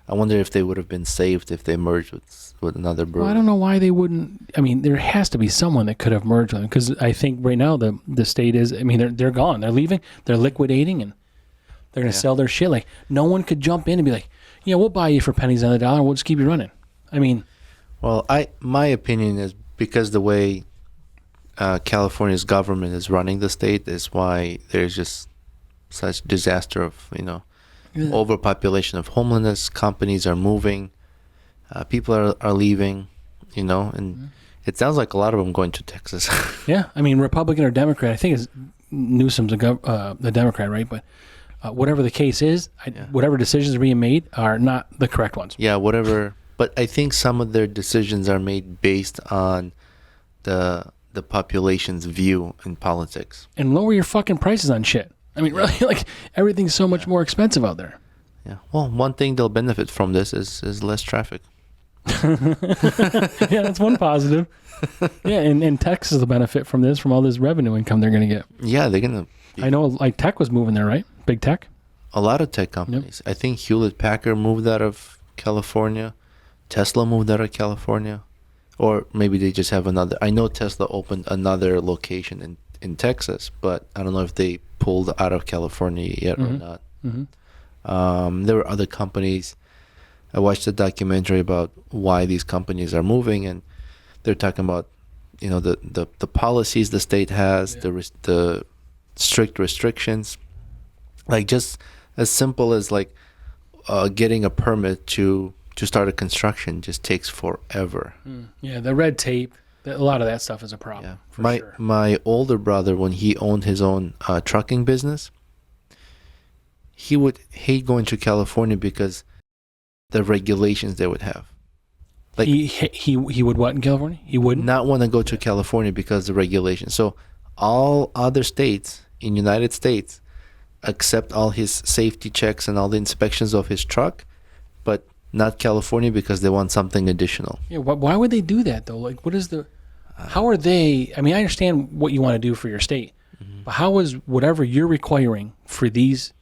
B: I wonder if they would have been saved if they merged with another brewery.
C: Well, I don't know why they wouldn't. I mean, there has to be someone that could have merged with them, because I think right now the state is, I mean, they're gone. They're leaving. They're liquidating, and they're going to sell their shit. Like, no one could jump in and be like, we'll buy you for pennies on the dollar. We'll just keep you running. I mean.
B: Well, my opinion is, because the way California's government is running the state is why there's just such disaster of, overpopulation of homelessness. Companies are moving. People are leaving, and it sounds like a lot of them going to Texas.
C: Yeah. I mean, Republican or Democrat, I think it's Newsom's the Democrat, right? But whatever the case is, whatever decisions are being made are not the correct ones.
B: Yeah, whatever. But I think some of their decisions are made based on the population's view in politics.
C: And lower your fucking prices on shit. I mean, really, like, everything's so much more expensive out there.
B: Yeah. Well, one thing they'll benefit from this is less traffic.
C: Yeah, that's one positive. Yeah, and Texas will benefit from this, from all this revenue income they're going to get.
B: Yeah, they're going to.
C: I know, like, tech was moving there, right? Big tech?
B: A lot of tech companies. Yep. I think Hewlett-Packard moved out of California. Tesla moved out of California. Or maybe they just have another. I know Tesla opened another location in Texas, but I don't know if they pulled out of California yet or not. There were other companies. I watched a documentary about why these companies are moving, and they're talking about, the policies the state has, the strict restrictions, like just as simple as like getting a permit to start a construction just takes forever.
C: Yeah, the red tape, a lot of that stuff is a problem.
B: Yeah.
C: Sure.
B: My older brother, when he owned his own trucking business, he would hate going to California because the regulations they would have. Like,
C: he would what in California? He wouldn't
B: not want to go to California because of the regulations. So all other states in United States accept all his safety checks and all the inspections of his truck, but not California because they want something additional.
C: Yeah, why would they do that though? Like, what is how are they? I mean, I understand what you want to do for your state, but how is whatever you're requiring for these,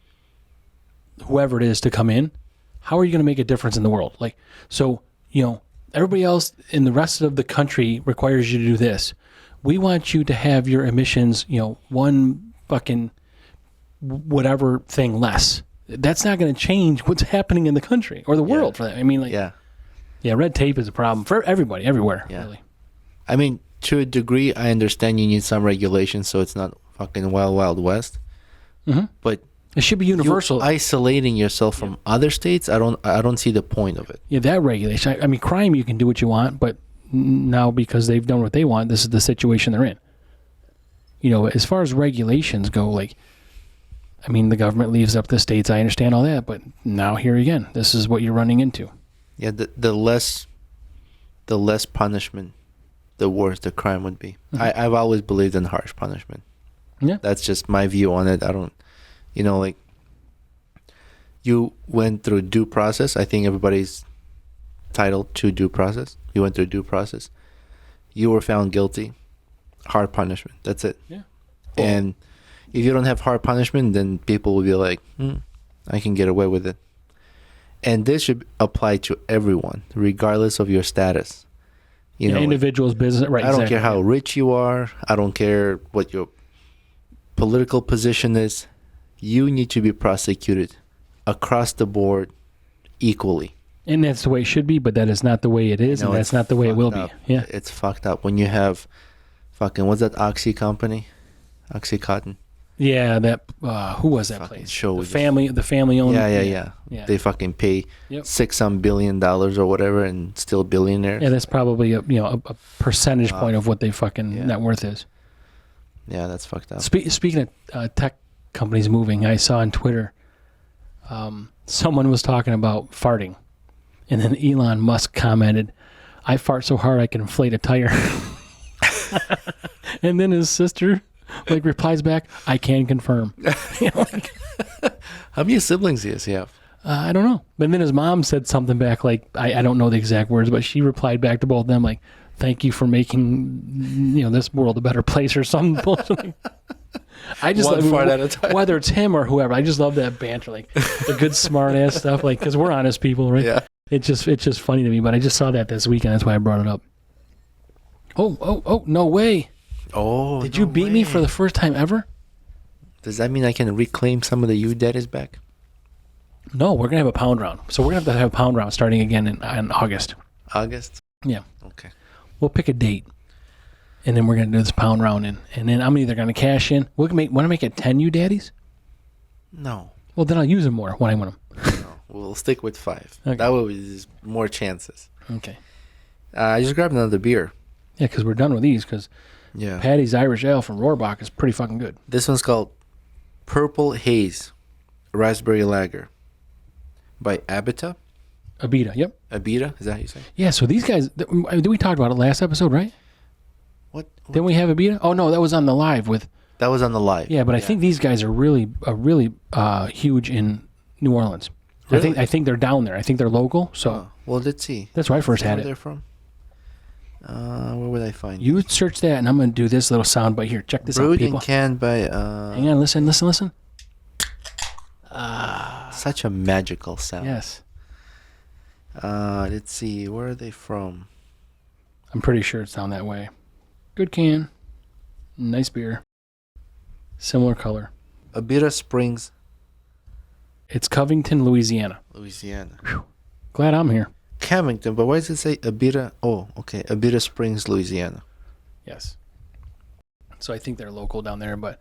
C: whoever it is, to come in, how are you going to make a difference in the world? Like, so, everybody else in the rest of the country requires you to do this. We want you to have your emissions, one fucking whatever thing less. That's not going to change what's happening in the country or the world for that. I mean, like, yeah, red tape is a problem for everybody, everywhere, really.
B: I mean, to a degree, I understand you need some regulations so it's not fucking wild west. But
C: it should be universal.
B: Isolating yourself from other states, I don't see the point of it.
C: Yeah, that regulation. I mean, crime, you can do what you want, but now because they've done what they want, this is the situation they're in. As far as regulations go, like, I mean, the government leaves up to the states. I understand all that, but now here again, this is what you're running into.
B: Yeah, the less punishment, the worse the crime would be. I've always believed in harsh punishment.
C: Yeah,
B: that's just my view on it. I don't, like, you went through due process. I think everybody's entitled to due process. You went through due process. You were found guilty. Hard punishment. That's it.
C: Yeah.
B: And if you don't have hard punishment, then people will be like, I can get away with it. And this should apply to everyone, regardless of your status.
C: Individuals, business, right?
B: I don't care how rich you are. I don't care what your political position is. You need to be prosecuted across the board equally.
C: And that's the way it should be, but that is not the way it is, and that's not the way it will be. Yeah.
B: It's fucked up when you have fucking, what's that Oxy company? Oxycontin.
C: Yeah, that who was that
B: fucking
C: place?
B: Show
C: the family owned.
B: Yeah. They fucking pay $6 billion or whatever and still billionaires.
C: Yeah, that's probably a percentage point of what they fucking net worth is.
B: Yeah, that's fucked up.
C: Speaking of tech companies moving, I saw on Twitter someone was talking about farting, and then Elon Musk commented, "I fart so hard I can inflate a tire." And then his sister like replies back, "I can confirm."
B: How many siblings does he have?
C: I don't know. But then his mom said something back like, I don't know the exact words, but she replied back to both of them like, "Thank you for making this world a better place," or something bullshit. I just
B: One fart at a time.
C: Whether it's him or whoever, I just love that banter, like the good smart ass stuff, like because we're honest people, right?
B: Yeah.
C: It's just funny to me. But I just saw that this weekend. That's why I brought it up. Oh! No way!
B: Oh,
C: Did you beat me for the first time ever?
B: Does that mean I can reclaim some of the you daddies back?
C: No, we're gonna have a pound round. So we're gonna have a pound round starting again in August.
B: August?
C: Yeah.
B: Okay.
C: We'll pick a date, and then we're gonna do this pound round, and then I'm either gonna cash in. Want to make it 10 you daddies?
B: No.
C: Well, then I'll use them more when I win them.
B: No. We'll stick with 5.
C: Okay.
B: That way there's more chances.
C: Okay.
B: I just grabbed another beer.
C: Yeah, because we're done with these. Because
B: Yeah.
C: Patty's Irish Ale from Rohrbach is pretty fucking good.
B: This one's called Purple Haze Raspberry Lager by Abita.
C: Yep.
B: Abita, is that how you say?
C: Yeah. So these guys, we talked about it last episode, right?
B: What?
C: Didn't we have Abita? Oh no, that was on the live with.
B: That was on the live.
C: Yeah, but I think these guys are really huge in New Orleans.
B: Really?
C: I think they're down there. I think they're local. So
B: Oh, well, let's see.
C: that's where I first had
B: Where
C: it.
B: they're from? Where would I find
C: You search that, and I'm going to do this little sound bite here. Check this out,
B: Brewed
C: people.
B: and canned by
C: Hang on, listen.
B: such a magical sound.
C: Yes.
B: Let's see. Where are they from?
C: I'm pretty sure it's down that way. Good can. Nice beer. Similar color.
B: Abita Springs,
C: It's Covington, Louisiana.
B: Louisiana.
C: Glad I'm here.
B: Covington, but why does it say Abita? Oh, okay. Abita Springs, Louisiana.
C: Yes. So I think they're local down there, but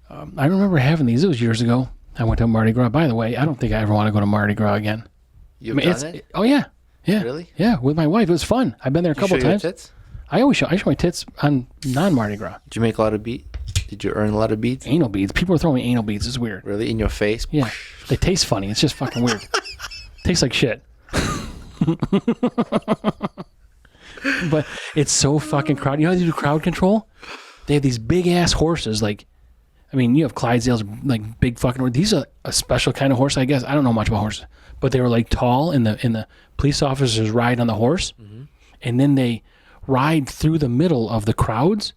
C: I remember having these. It was years ago. I went to Mardi Gras. By the way, I don't think I ever want to go to Mardi Gras again.
B: You've done
C: it's,
B: it?
C: Oh, yeah. Yeah.
B: Really?
C: Yeah, with my wife. It was fun. I've been there a
B: You
C: couple
B: show your
C: times.
B: tits?
C: I show my tits on non-Mardi Gras.
B: Did you make a lot of beads? Did you earn a lot of beads?
C: Anal beads. People are throwing me anal beads. It's weird.
B: Really? In your face?
C: Yeah. They taste funny. It's just fucking weird. Tastes like shit. But it's so fucking crowded. You know how they do crowd control? They have these big ass horses. Like, I mean, you have Clydesdales, like big fucking. These are a special kind of horse, I guess. I don't know much about horses, but they were like tall, and the police officers ride on the horse, and then they ride through the middle of the crowds.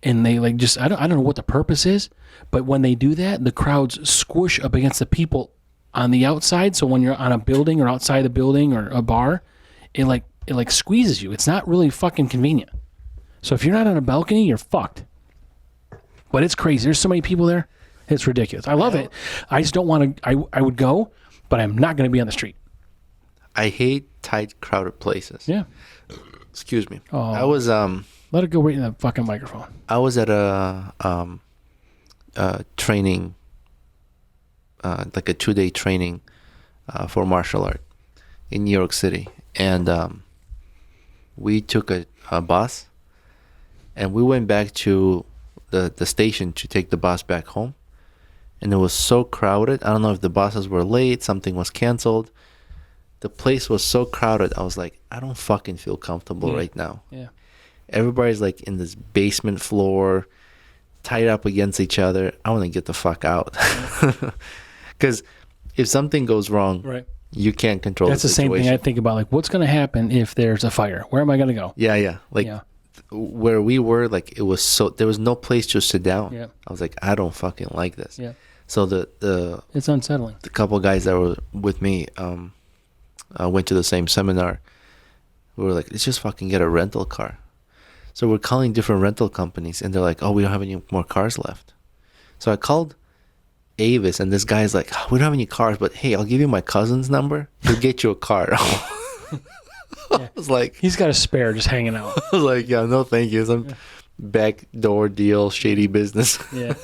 C: And they like just I don't know what the purpose is, but when they do that, the crowds squish up against the people on the outside. So when you're on a building or outside the building or a bar, it squeezes you. It's not really fucking convenient. So if you're not on a balcony, you're fucked. But it's crazy. There's so many people there. It's ridiculous. I love it. I just don't want to. I would go, but I'm not going to be on the street.
B: I hate tight, crowded places.
C: Yeah.
B: Excuse me.
C: Oh.
B: I was
C: Let it go right in the fucking microphone.
B: I was at a training, like a 2-day training for martial art in New York City, and we took a bus, and we went back to the station to take the bus back home, and it was so crowded. I don't know if the buses were late, something was canceled. The place was so crowded. I was like, I don't fucking feel comfortable right now.
C: Yeah.
B: Everybody's like in this basement floor, tied up against each other. I want to get the fuck out. Because if something goes wrong,
C: Right.
B: you can't control
C: That's
B: the
C: the same
B: situation.
C: thing I think about. Like, what's going to happen if there's a fire? Where am I going to go?
B: Yeah. Like
C: Yeah.
B: where we were, like it was so there was no place to sit down.
C: Yeah.
B: I was like, I don't fucking like this.
C: Yeah.
B: So the
C: It's unsettling.
B: couple guys that were with me went to the same seminar. We were like, let's just fucking get a rental car. So we're calling different rental companies, and they're like, oh, we don't have any more cars left. So I called Avis, and this guy's like, oh, we don't have any cars, but hey, I'll give you my cousin's number. He'll get you a car. I was like,
C: He's got a spare just hanging out.
B: I was like, yeah, no, thank you. Some backdoor deal, shady business.
C: Yeah.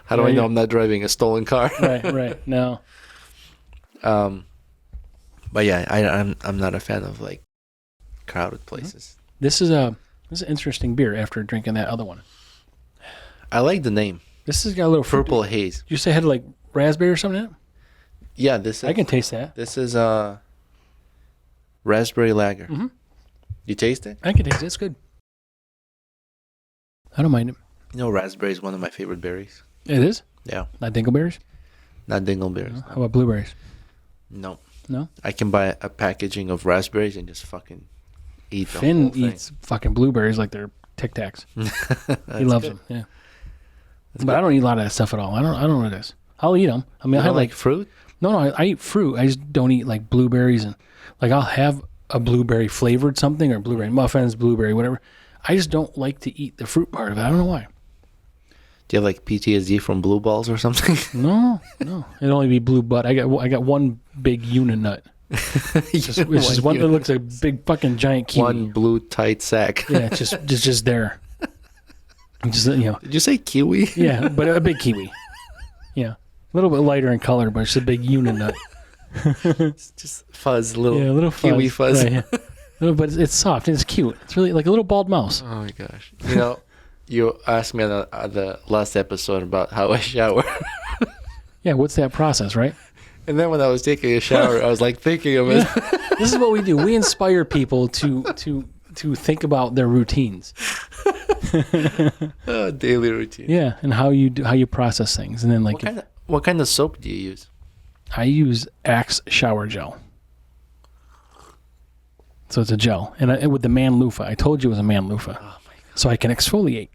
B: How do I know I'm not driving a stolen car?
C: Right. No.
B: But yeah, I'm not a fan of like crowded places.
C: This is an interesting beer after drinking that other one.
B: I like the name.
C: This has got a little fruit.
B: Purple Haze.
C: You say it had like raspberry or something in it?
B: Yeah, this is,
C: I can taste that.
B: This is raspberry lager. You taste it?
C: I can taste it. It's good. I don't mind it.
B: You know, raspberry is one of my favorite berries.
C: It is?
B: Yeah.
C: Not dingleberries?
B: Not dingleberries.
C: How about blueberries?
B: No.
C: No?
B: I can buy a packaging of raspberries and just fucking eat the
C: Finn
B: whole thing.
C: eats fucking blueberries like they're Tic Tacs. He loves them, yeah.
B: That's
C: but
B: good.
C: I don't eat a lot of that stuff at all. I don't know what it is. I'll eat them. I mean,
B: You
C: I
B: don't
C: like
B: fruit?
C: No, I eat fruit. I just don't eat like blueberries and like I'll have a blueberry flavored something or blueberry muffins, blueberry whatever. I just don't like to eat the fruit part of it. I don't know why.
B: Do you have like PTSD from blue balls or something?
C: No. It'd only be blue butt. I got one big uninut. Which is one that looks like a big fucking giant kiwi.
B: One blue tight sack.
C: Yeah, it's just there. Just
B: Did you say kiwi?
C: Yeah, but a big kiwi. Yeah, a little bit lighter in color, but it's a big uninut.
B: It's just fuzz, little,
C: Yeah, a little fuzz.
B: kiwi fuzz.
C: Right, yeah. But it's soft and it's cute. It's really like a little bald mouse.
B: Oh my gosh! You know, you asked me on the last episode about how I shower,
C: Yeah, what's that process, right?
B: and then when I was taking a shower, I was like thinking of it.
C: This is what we do. We inspire people to think about their routines.
B: Daily routine.
C: Yeah, and how you process things, and then like
B: What kind of soap do you use?
C: I use Axe shower gel. So it's a gel, and with the man loofah. I told you it was a man loofah,
B: Oh my god!
C: so I can exfoliate.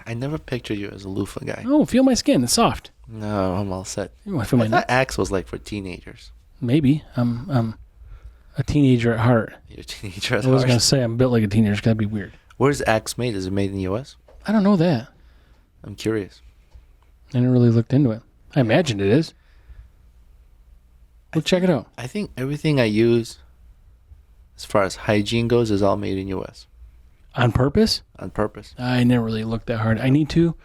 B: I never pictured you as a loofah guy.
C: Oh, feel my skin. It's soft.
B: No, I'm all set.
C: You want to feel
B: I
C: my
B: thought
C: nuts?
B: Axe was like for teenagers.
C: Maybe. I'm a teenager at heart.
B: You're a teenager at
C: I was
B: heart.
C: going to say I'm built like a teenager. It's got to be weird.
B: Where's Axe made? Is it made in the U.S.?
C: I don't know that.
B: I'm curious.
C: I never really looked into it. I imagined it is. Well, check it out.
B: I think everything I use, as far as hygiene goes, is all made in U.S.
C: On purpose?
B: on purpose.
C: I never really looked that hard. I need to,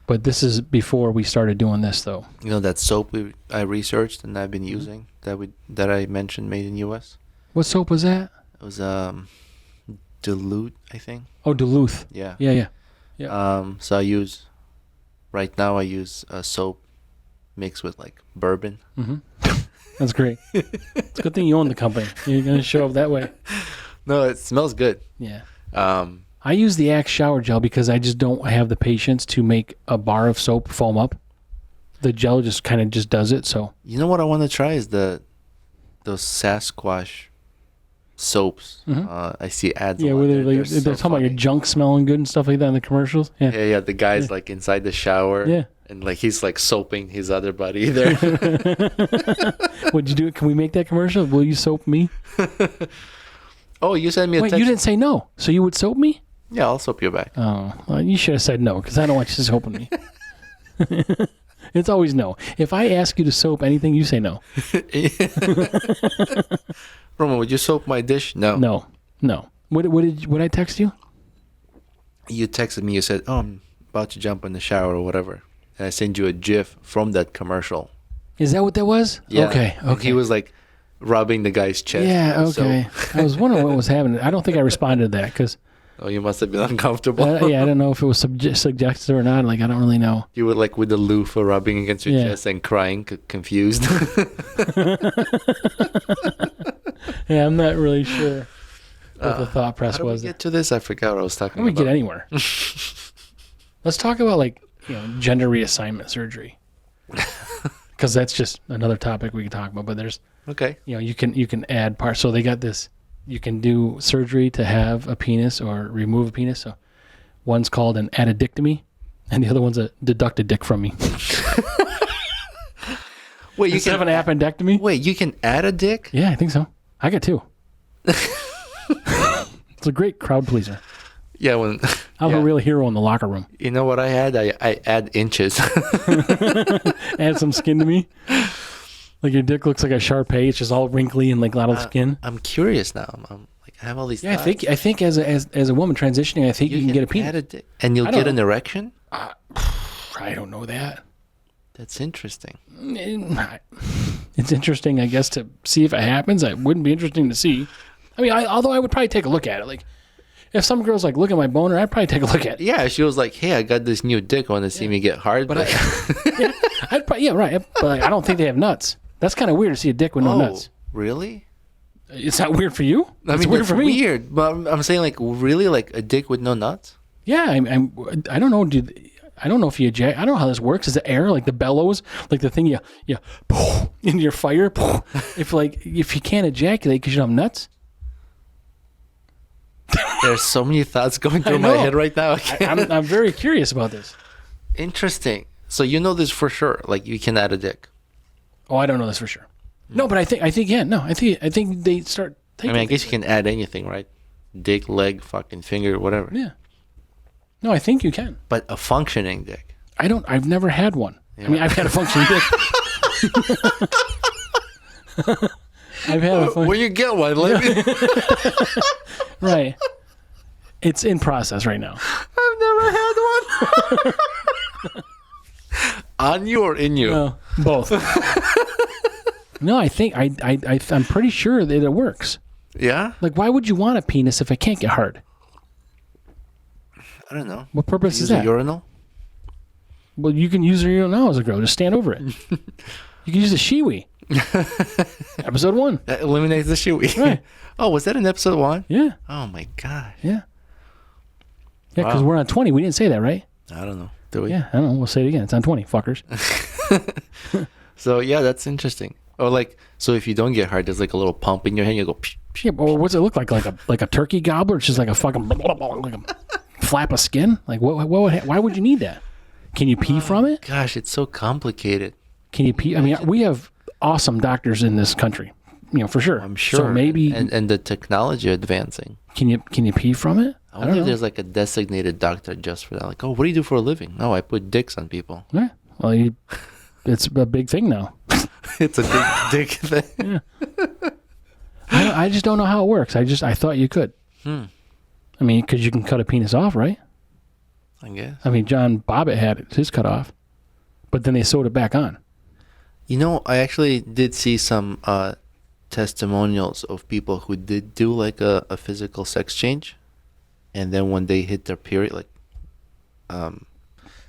C: but this is before we started doing this, though.
B: You know that soap I researched and I've been using that I mentioned made in U.S.
C: What soap was that?
B: It was Dilute, I think.
C: Oh, Duluth.
B: Yeah.
C: Yeah.
B: So right now I use soap mixed with like bourbon.
C: Mm-hmm. That's great. It's a good thing you own the company. You're going to show up that way.
B: No, it smells good.
C: Yeah.
B: Um,
C: I use the Axe shower gel because I just don't have the patience to make a bar of soap foam up. The gel just kind of just does it. So
B: you know what I want to try is those Sasquatch soaps.
C: Mhm.
B: I see ads.
C: yeah,
B: a lot.
C: where
B: They're
C: they're
B: so
C: talking about your
B: funny.
C: junk smelling good and stuff like that in the commercials. Yeah.
B: Yeah, the guy's
C: Yeah.
B: like inside the shower.
C: Yeah.
B: And like he's like soaping his other buddy there.
C: What'd you do? Can we make that commercial? Will you soap me?
B: Oh, you sent me a
C: Wait,
B: text.
C: you didn't say no. So you would soap me?
B: Yeah, I'll soap you back.
C: Oh, well, you should have said no because I don't want you soaping me. It's always no. If I ask you to soap anything, you say no.
B: Roman, would you soap my dish? No.
C: No. What I text you?
B: You texted me. You said, "Oh, I'm about to jump in the shower or whatever," and I sent you a GIF from that commercial.
C: Is that what that was?
B: Yeah.
C: Okay.
B: And he was like rubbing the guy's chest.
C: Yeah.
B: with soap.
C: Okay. I was wondering what was happening. I don't think I responded to that because
B: Oh, you must have been uncomfortable.
C: yeah, I don't know if it was suggested or not. Like I don't really know.
B: You were like with the loofah rubbing against your
C: Yeah.
B: chest and crying, confused.
C: Yeah, I'm not really sure what the thought
B: How
C: process
B: did we
C: was.
B: get to this? I forgot what I was talking
C: How do we
B: about.
C: get anywhere? Let's talk about gender reassignment surgery, because that's just another topic we can talk about. But there's
B: Okay.
C: you can add parts. So they got this. You can do surgery to have a penis or remove a penis. So one's called an addictomy, and the other one's a deduct a dick from me.
B: Wait, you
C: Instead
B: can
C: of an appendectomy.
B: Wait, you can add a dick?
C: Yeah, I think so. I got two. It's a great crowd pleaser.
B: Yeah, when
C: I'm
B: yeah.
C: a real hero in the locker room.
B: You know what I had? I add inches.
C: Add some skin to me. Like your dick looks like a Shar-Pei. It's just all wrinkly and like a lot of skin.
B: I'm curious now. I'm like I have all these.
C: Yeah,
B: thoughts.
C: I think as a woman transitioning, I think you can get a penis.
B: add a dick, and you'll
C: I don't
B: get an
C: know.
B: erection.
C: I don't know that.
B: That's interesting.
C: It's interesting, I guess, to see if it happens. It wouldn't be interesting to see. I mean, although I would probably take a look at it. Like, if some girl's like, look at my boner, I'd probably take a look at it.
B: Yeah, she was like, "Hey, I got this new dick. Want to see me get hard?"
C: But I'd probably, yeah, right. But I don't think they have nuts. That's kind of weird to see a dick with no nuts.
B: Really?
C: It's not weird for you?
B: I
C: It's
B: mean,
C: weird
B: it's
C: for me.
B: weird. But I'm saying, like, really, like a dick with no nuts?
C: Yeah, I don't know, dude. I don't know if you ejaculate. I don't know how this works. Is it air, like the bellows, like the thing you in your fire? If you can't ejaculate because you don't have nuts.
B: There's so many thoughts going through my head right now.
C: I'm very curious about this.
B: Interesting. So you know this for sure. Like you can add a dick.
C: Oh, I don't know this for sure. No, but I think yeah. No, I think they start.
B: I guess you can add anything, right? Dick, leg, fucking finger, whatever.
C: Yeah. No, I think you can.
B: But a functioning dick.
C: I've never had one. Yeah. I mean, I've had a functioning dick. I've had a functioning.
B: When you get one, let me.
C: Right. It's in process right now.
B: I've never had one. On you or in you?
C: No, both. No, I think I'm pretty sure that it works.
B: Yeah?
C: Like, why would you want a penis if it can't get hard?
B: I don't know.
C: What purpose
B: use
C: is that?
B: A urinal?
C: Well, you can use a urinal now as a girl. Just stand over it. You can use a shiwi. Episode 1.
B: That eliminates the shiwi.
C: Right.
B: Oh, was that in episode 1?
C: Yeah.
B: Oh my god.
C: Yeah. Yeah, because we're on 20. We didn't say that, right?
B: I don't know. Do we?
C: Yeah, I don't know. We'll say it again. It's on 20, fuckers.
B: So, yeah, that's interesting. Or like, so if you don't get hard, there's like a little pump in your hand. You go, psh, psh.
C: Yeah, but what's it look like? Like a turkey gobbler? It's just like a fucking like a flap of skin? Like, why would you need that? Can you pee from it?
B: Gosh, it's so complicated.
C: Can you pee? I mean, we have awesome doctors in this country, for sure.
B: I'm sure.
C: So maybe
B: and the technology advancing.
C: Can you pee from it?
B: I wonder if there's like a designated doctor just for that. Like, oh, what do you do for a living? No, I put dicks on people.
C: Yeah. Well, it's a big thing now.
B: It's a big dick thing.
C: Yeah. I just don't know how it works. I thought you could. I mean, because you can cut a penis off, right?
B: I guess.
C: I mean, John Bobbitt had his cut off, but then they sewed it back on.
B: You know, I actually did see some testimonials of people who did do like a physical sex change, and then when they hit their period, like,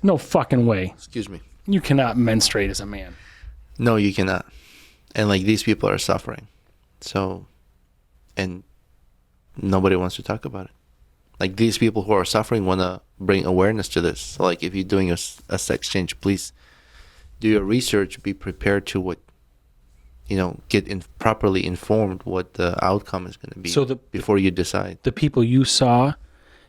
C: no fucking way.
B: Excuse me.
C: You cannot menstruate as a man.
B: No, you cannot. And like these people are suffering, so, and nobody wants to talk about it. Like these people who are suffering want to bring awareness to this. So like if you're doing a sex change, please do your research. Be prepared to get properly informed what the outcome is going to be. So before you decide.
C: The people you saw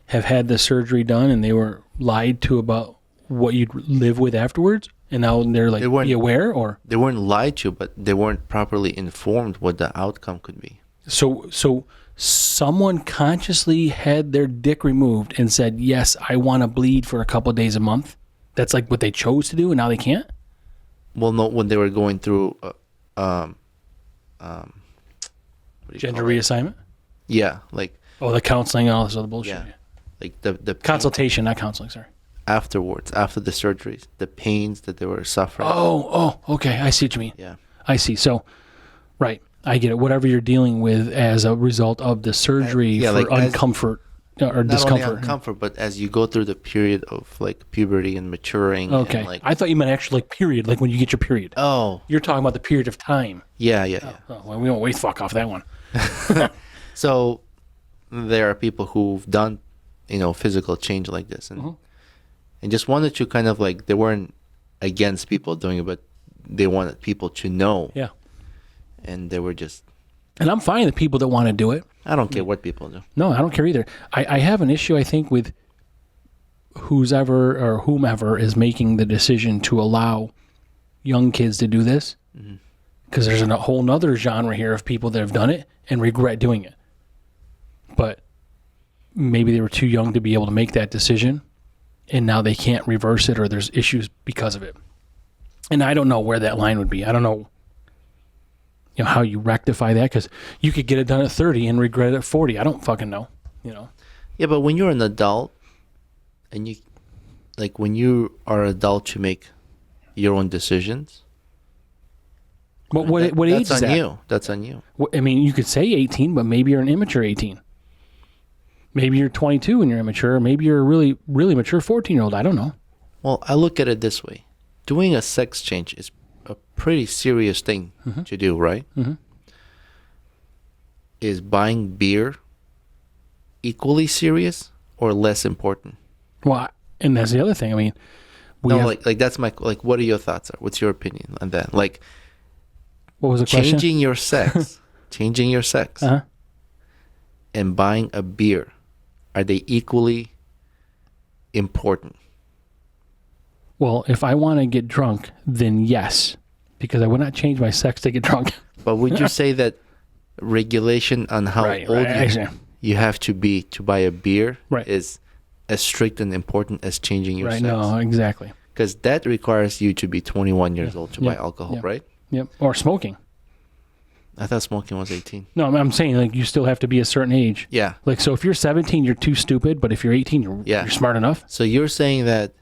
C: have had the surgery done, and they were lied to about what you'd live with afterwards, and now they're like, be aware, or
B: they weren't lied to, but they weren't properly informed what the outcome could be.
C: So someone consciously had their dick removed and said, yes, I want to bleed for a couple of days a month. That's like what they chose to do, and now they can't?
B: Well, no, when they were going through
C: gender reassignment?
B: Yeah, like
C: the counseling and all this other bullshit.
B: Yeah. Like the
C: consultation, not counseling, sorry.
B: Afterwards, after the surgeries, the pains that they were suffering.
C: Oh, okay. I see what you mean.
B: Yeah.
C: I see. So, right. I get it. Whatever you're dealing with as a result of the surgery for like uncomfort or discomfort.
B: Not only uncomfort, but as you go through the period of like puberty and maturing.
C: Okay.
B: And, like,
C: I thought you meant actually like period, like when you get your period.
B: Oh.
C: You're talking about the period of time.
B: Yeah.
C: Oh, well, we don't waste fuck off that one.
B: So there are people who've done, physical change like this and just wanted to kind of like, they weren't against people doing it, but they wanted people to know.
C: Yeah.
B: And they were just...
C: And I'm fine with people that want to do it.
B: I don't care what people do.
C: No, I don't care either. I have an issue, I think, with whomever is making the decision to allow young kids to do this. Because there's a whole nother genre here of people that have done it and regret doing it. But maybe they were too young to be able to make that decision, and now they can't reverse it, or there's issues because of it. And I don't know where that line would be. I don't know how you rectify that, because you could get it done at 30 and regret it at 40. I don't fucking know,
B: Yeah, but when you're an adult, and when you are adult to make your own decisions.
C: But what age is that?
B: That's on you.
C: I mean, you could say 18, but maybe you're an immature 18. Maybe you're 22 and you're immature. Maybe you're a really, really mature 14-year-old. I don't know.
B: Well, I look at it this way. Doing a sex change is a pretty serious thing to do, right? Is buying beer equally serious or less important?
C: Well, and that's the other thing. I mean,
B: like that's my like. What are your thoughts? What's your opinion on that? Like,
C: what was the question?
B: changing your sex,
C: Uh-huh.
B: and buying a beer, are they equally important?
C: Well, if I want to get drunk, then yes, because I would not change my sex to get drunk.
B: But would you say that regulation on how old you have to be to buy a beer is as strict and important as changing your sex?
C: No, exactly.
B: Because that requires you to be 21 years old to buy alcohol, right?
C: Yep. Or smoking.
B: I thought smoking was 18.
C: No, I'm saying like you still have to be a certain age.
B: Yeah.
C: Like, so if you're 17, you're too stupid, but if you're 18, you're smart enough.
B: So you're saying that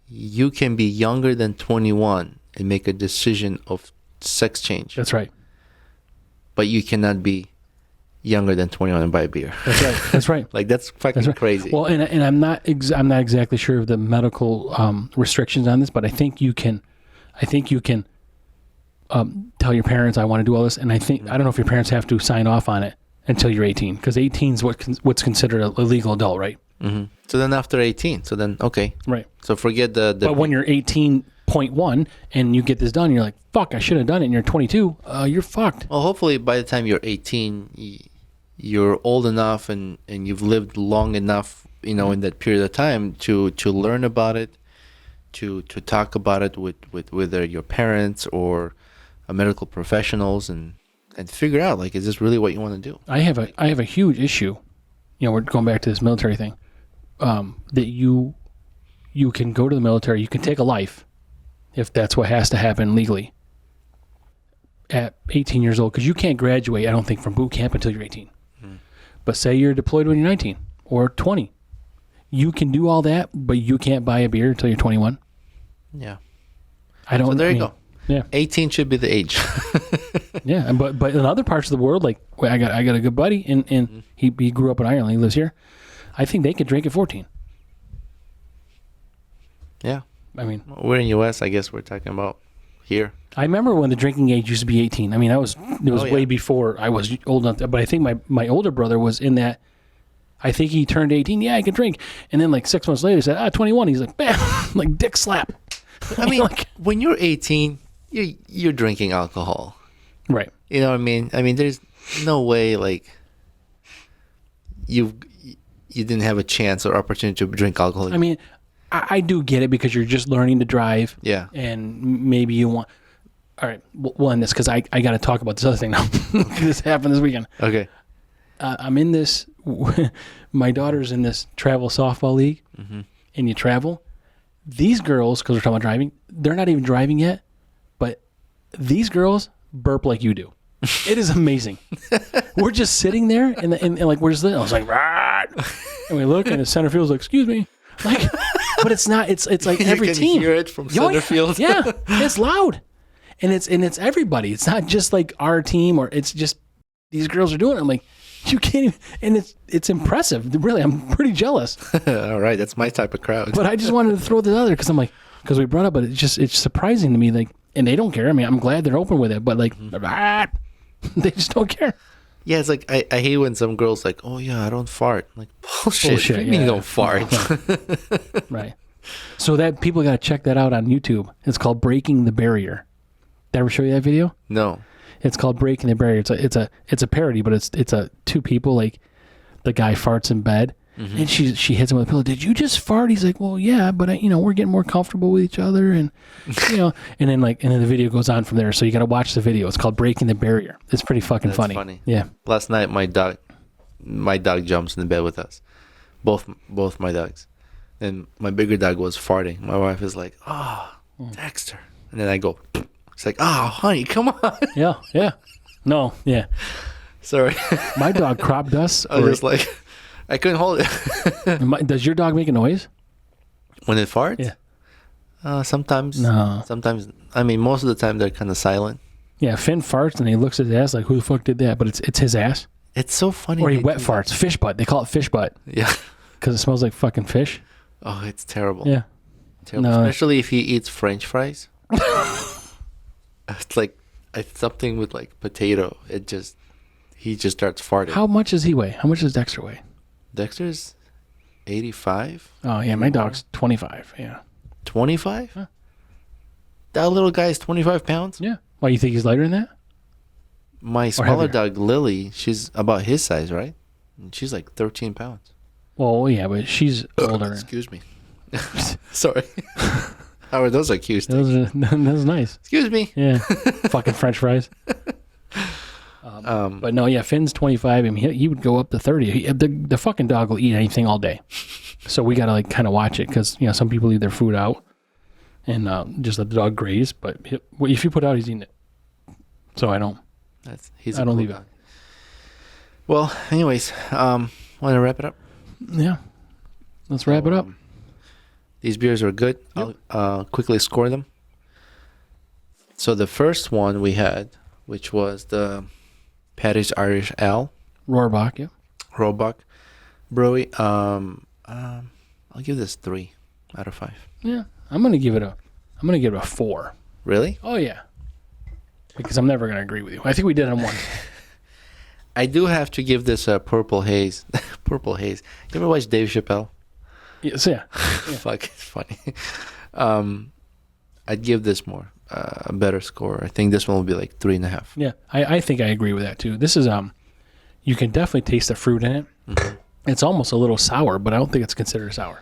B: you can be younger than 21 and make a decision of sex change.
C: That's right.
B: But you cannot be younger than 21 and buy a beer.
C: That's right. That's right.
B: Like, that's fucking crazy.
C: Well, and I'm not exactly sure of the medical restrictions on this, but I think you can tell your parents I want to do all this, and I don't know if your parents have to sign off on it until you're 18, because 18 is what's considered a legal adult, right?
B: Mm-hmm. So then after 18, okay.
C: Right.
B: So forget the
C: But when you're 18.1 and you get this done, you're like, fuck, I should have done it, and you're 22, you're fucked.
B: Well, hopefully by the time you're 18, you're old enough and you've lived long enough, in that period of time to learn about it, to talk about it with whether your parents or medical professionals and figure out, like, is this really what you want to do?
C: I have a huge issue. We're going back to this military thing. That you can go to the military, you can take a life if that's what has to happen legally at 18 years old, because you can't graduate, I don't think, from boot camp until you're 18. But say you're deployed when you're 19 or 20. You can do all that, but you can't buy a beer until you're 21.
B: Yeah.
C: So
B: there you go.
C: Yeah.
B: 18 should be the age.
C: Yeah, but in other parts of the world, like, I got a good buddy, and he grew up in Ireland, he lives here. I think they could drink at 14.
B: Yeah.
C: I mean,
B: we're in U.S., I guess we're talking about here.
C: I remember when the drinking age used to be 18. I mean, it was way before I was old enough. But I think my older brother was in that. I think he turned 18. Yeah, I can drink. And then like 6 months later, he said, 21. He's like, bam, like dick slap.
B: I mean, like, when you're 18, you're drinking alcohol.
C: Right.
B: You know what I mean? I mean, there's no way, like, you didn't have a chance or opportunity to drink alcohol.
C: I mean, I do get it, because you're just learning to drive.
B: Yeah.
C: And maybe you want... All right, we'll end this, because I got to talk about this other thing now. This happened this weekend.
B: Okay.
C: I'm in this... My daughter's in this travel softball league, and you travel. These girls, because we're talking about driving, they're not even driving yet, but these girls burp like you do. It is amazing. We're just sitting there, and like, we're just I was like, right. And we look, and the center field's like, excuse me. Like, but it's not, it's like every team.
B: You can hear it from center field.
C: Yeah, it's loud. And it's everybody. It's not just like our team, or it's just these girls are doing it. I'm like, you can't even, and it's impressive. Really, I'm pretty jealous.
B: All right, that's my type of crowd.
C: But I just wanted to throw this out there, because I'm like, because we brought up, but it's surprising to me, like, and they don't care. I mean, I'm glad they're open with it, but like, they just don't care.
B: Yeah, it's like, I hate when some girls like, oh yeah, I don't fart. I'm like, bullshit. What do you mean you don't fart?
C: Right. So that people got to check that out on YouTube. It's called Breaking the Barrier. Did I ever show you that video?
B: No.
C: It's called Breaking the Barrier. It's a parody, but it's two people, like, the guy farts in bed, and she hits him with a pillow. Did you just fart? He's like, well, yeah, but we're getting more comfortable with each other, and and then the video goes on from there. So you got to watch the video. It's called Breaking the Barrier. It's pretty fucking funny. Yeah.
B: Last night my dog jumps in the bed with us, both my dogs, and my bigger dog was farting. My wife is like, Dexter, and then I go. It's like, oh, honey, come on.
C: Yeah. No, yeah.
B: Sorry.
C: My dog crop dusts.
B: I was just like, I couldn't hold it.
C: Does your dog make a noise?
B: When it farts?
C: Yeah.
B: Sometimes.
C: No.
B: Sometimes. I mean, most of the time they're kind of silent.
C: Yeah, Finn farts and he looks at his ass like, who the fuck did that? But it's his ass.
B: It's so funny.
C: Or he wet farts. Fish butt. They call it fish butt.
B: Yeah.
C: Because it smells like fucking fish.
B: Oh, it's terrible.
C: Yeah.
B: Terrible. No. Especially if he eats French fries. It's like something with like potato. He just starts farting.
C: How much does he weigh? How much does Dexter weigh?
B: Dexter's 85.
C: Oh yeah, my dog's 25. Yeah.
B: 25.
C: Huh.
B: That little guy is 25 pounds.
C: Yeah. Why, you think he's lighter than that?
B: My smaller dog Lily, she's about his size, right? And she's like 13 pounds.
C: Well, yeah, but she's older.
B: Excuse me. Sorry. Howard, those are cute.
C: That was nice.
B: Excuse me.
C: Yeah. Fucking French fries. But no, yeah, Finn's 25. I mean, he would go up to 30. The fucking dog will eat anything all day. So we got to like kind of watch it because, you know, some people leave their food out and just let the dog graze. But if you put it out, he's eating it. So I don't leave it.
B: Well, anyways, want to wrap it up?
C: Yeah. Let's wrap it up.
B: These beers are good.
C: Yep.
B: I'll quickly score them. So the first one we had, which was the Paddy's Irish Ale.
C: Rohrbach, yeah.
B: Rohrbach Brewery. I'll give this 3 out of 5.
C: Yeah. I'm gonna give it a 4.
B: Really?
C: Oh yeah. Because I'm never gonna agree with you. I think we did it on one.
B: I do have to give this a Purple Haze. Purple Haze. You ever watch Dave Chappelle?
C: Yes, yeah.
B: Fuck, it's funny. I'd give this more a better score. I think this one will be like 3.5.
C: Yeah, I think I agree with that too. This is you can definitely taste the fruit in it.
B: Mm-hmm.
C: It's almost a little sour, but I don't think it's considered sour.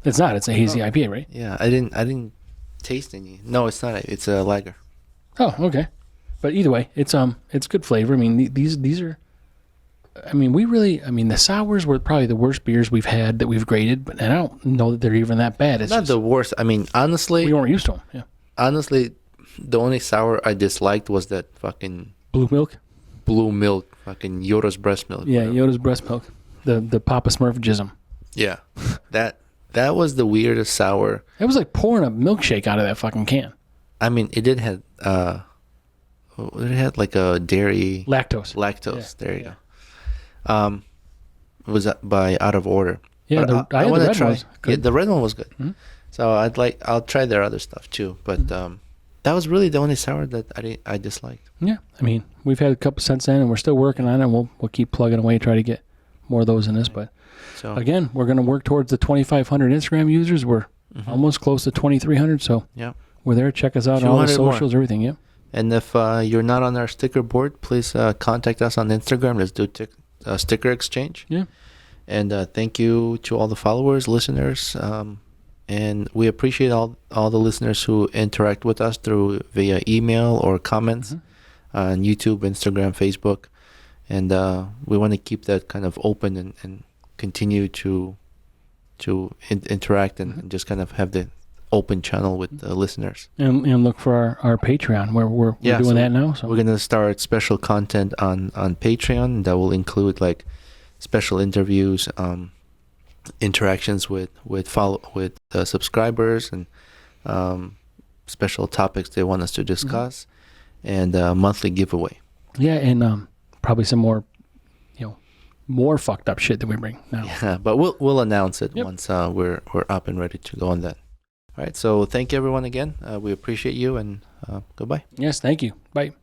C: It's not. It's a hazy IPA, right?
B: Yeah, I didn't taste any. No, it's not. It's a lager.
C: Oh, okay. But either way, it's good flavor. I mean, these are. I mean, the sours were probably the worst beers we've had that we've graded, but I don't know that they're even that bad. It's
B: not
C: just,
B: the worst. I mean, honestly,
C: we weren't used to them. Yeah.
B: Honestly, the only sour I disliked was that fucking
C: blue milk,
B: fucking Yoda's breast milk.
C: Yeah, Yoda's breast milk, the Papa Smurf jism.
B: Yeah, that was the weirdest sour.
C: It was like pouring a milkshake out of that fucking can.
B: I mean, it had like a dairy
C: lactose.
B: Yeah. There you go. Was that by Out of Order?
C: Yeah, I want to try.
B: Yeah, the red one was good.
C: Mm-hmm.
B: So I'll try their other stuff too. But that was really the only sour that I disliked.
C: Yeah, I mean, we've had a couple since then, and we're still working on it. And we'll keep plugging away, try to get more of those in this. But again, we're going to work towards the 2,500 Instagram users. We're almost close to 2,300. So
B: yeah,
C: we're there. Check us out on all the socials, everything. Yeah.
B: And if you're not on our sticker board, please contact us on Instagram. Let's do sticker exchange.
C: Yeah.
B: And thank you to all the followers, listeners, and we appreciate all the listeners who interact with us via email or comments on YouTube, Instagram, Facebook, and we want to keep that kind of open and continue to interact and just kind of have the open channel with the listeners.
C: And look for our Patreon where we're doing that now. So
B: we're gonna start special content on Patreon that will include like special interviews, interactions with subscribers, and special topics they want us to discuss, and a monthly giveaway.
C: Yeah, and probably some more, more fucked up shit that we bring now.
B: Yeah, but we'll announce it once we're up and ready to go on that. All right, so thank you everyone again. We appreciate you, and goodbye.
C: Yes, thank you. Bye.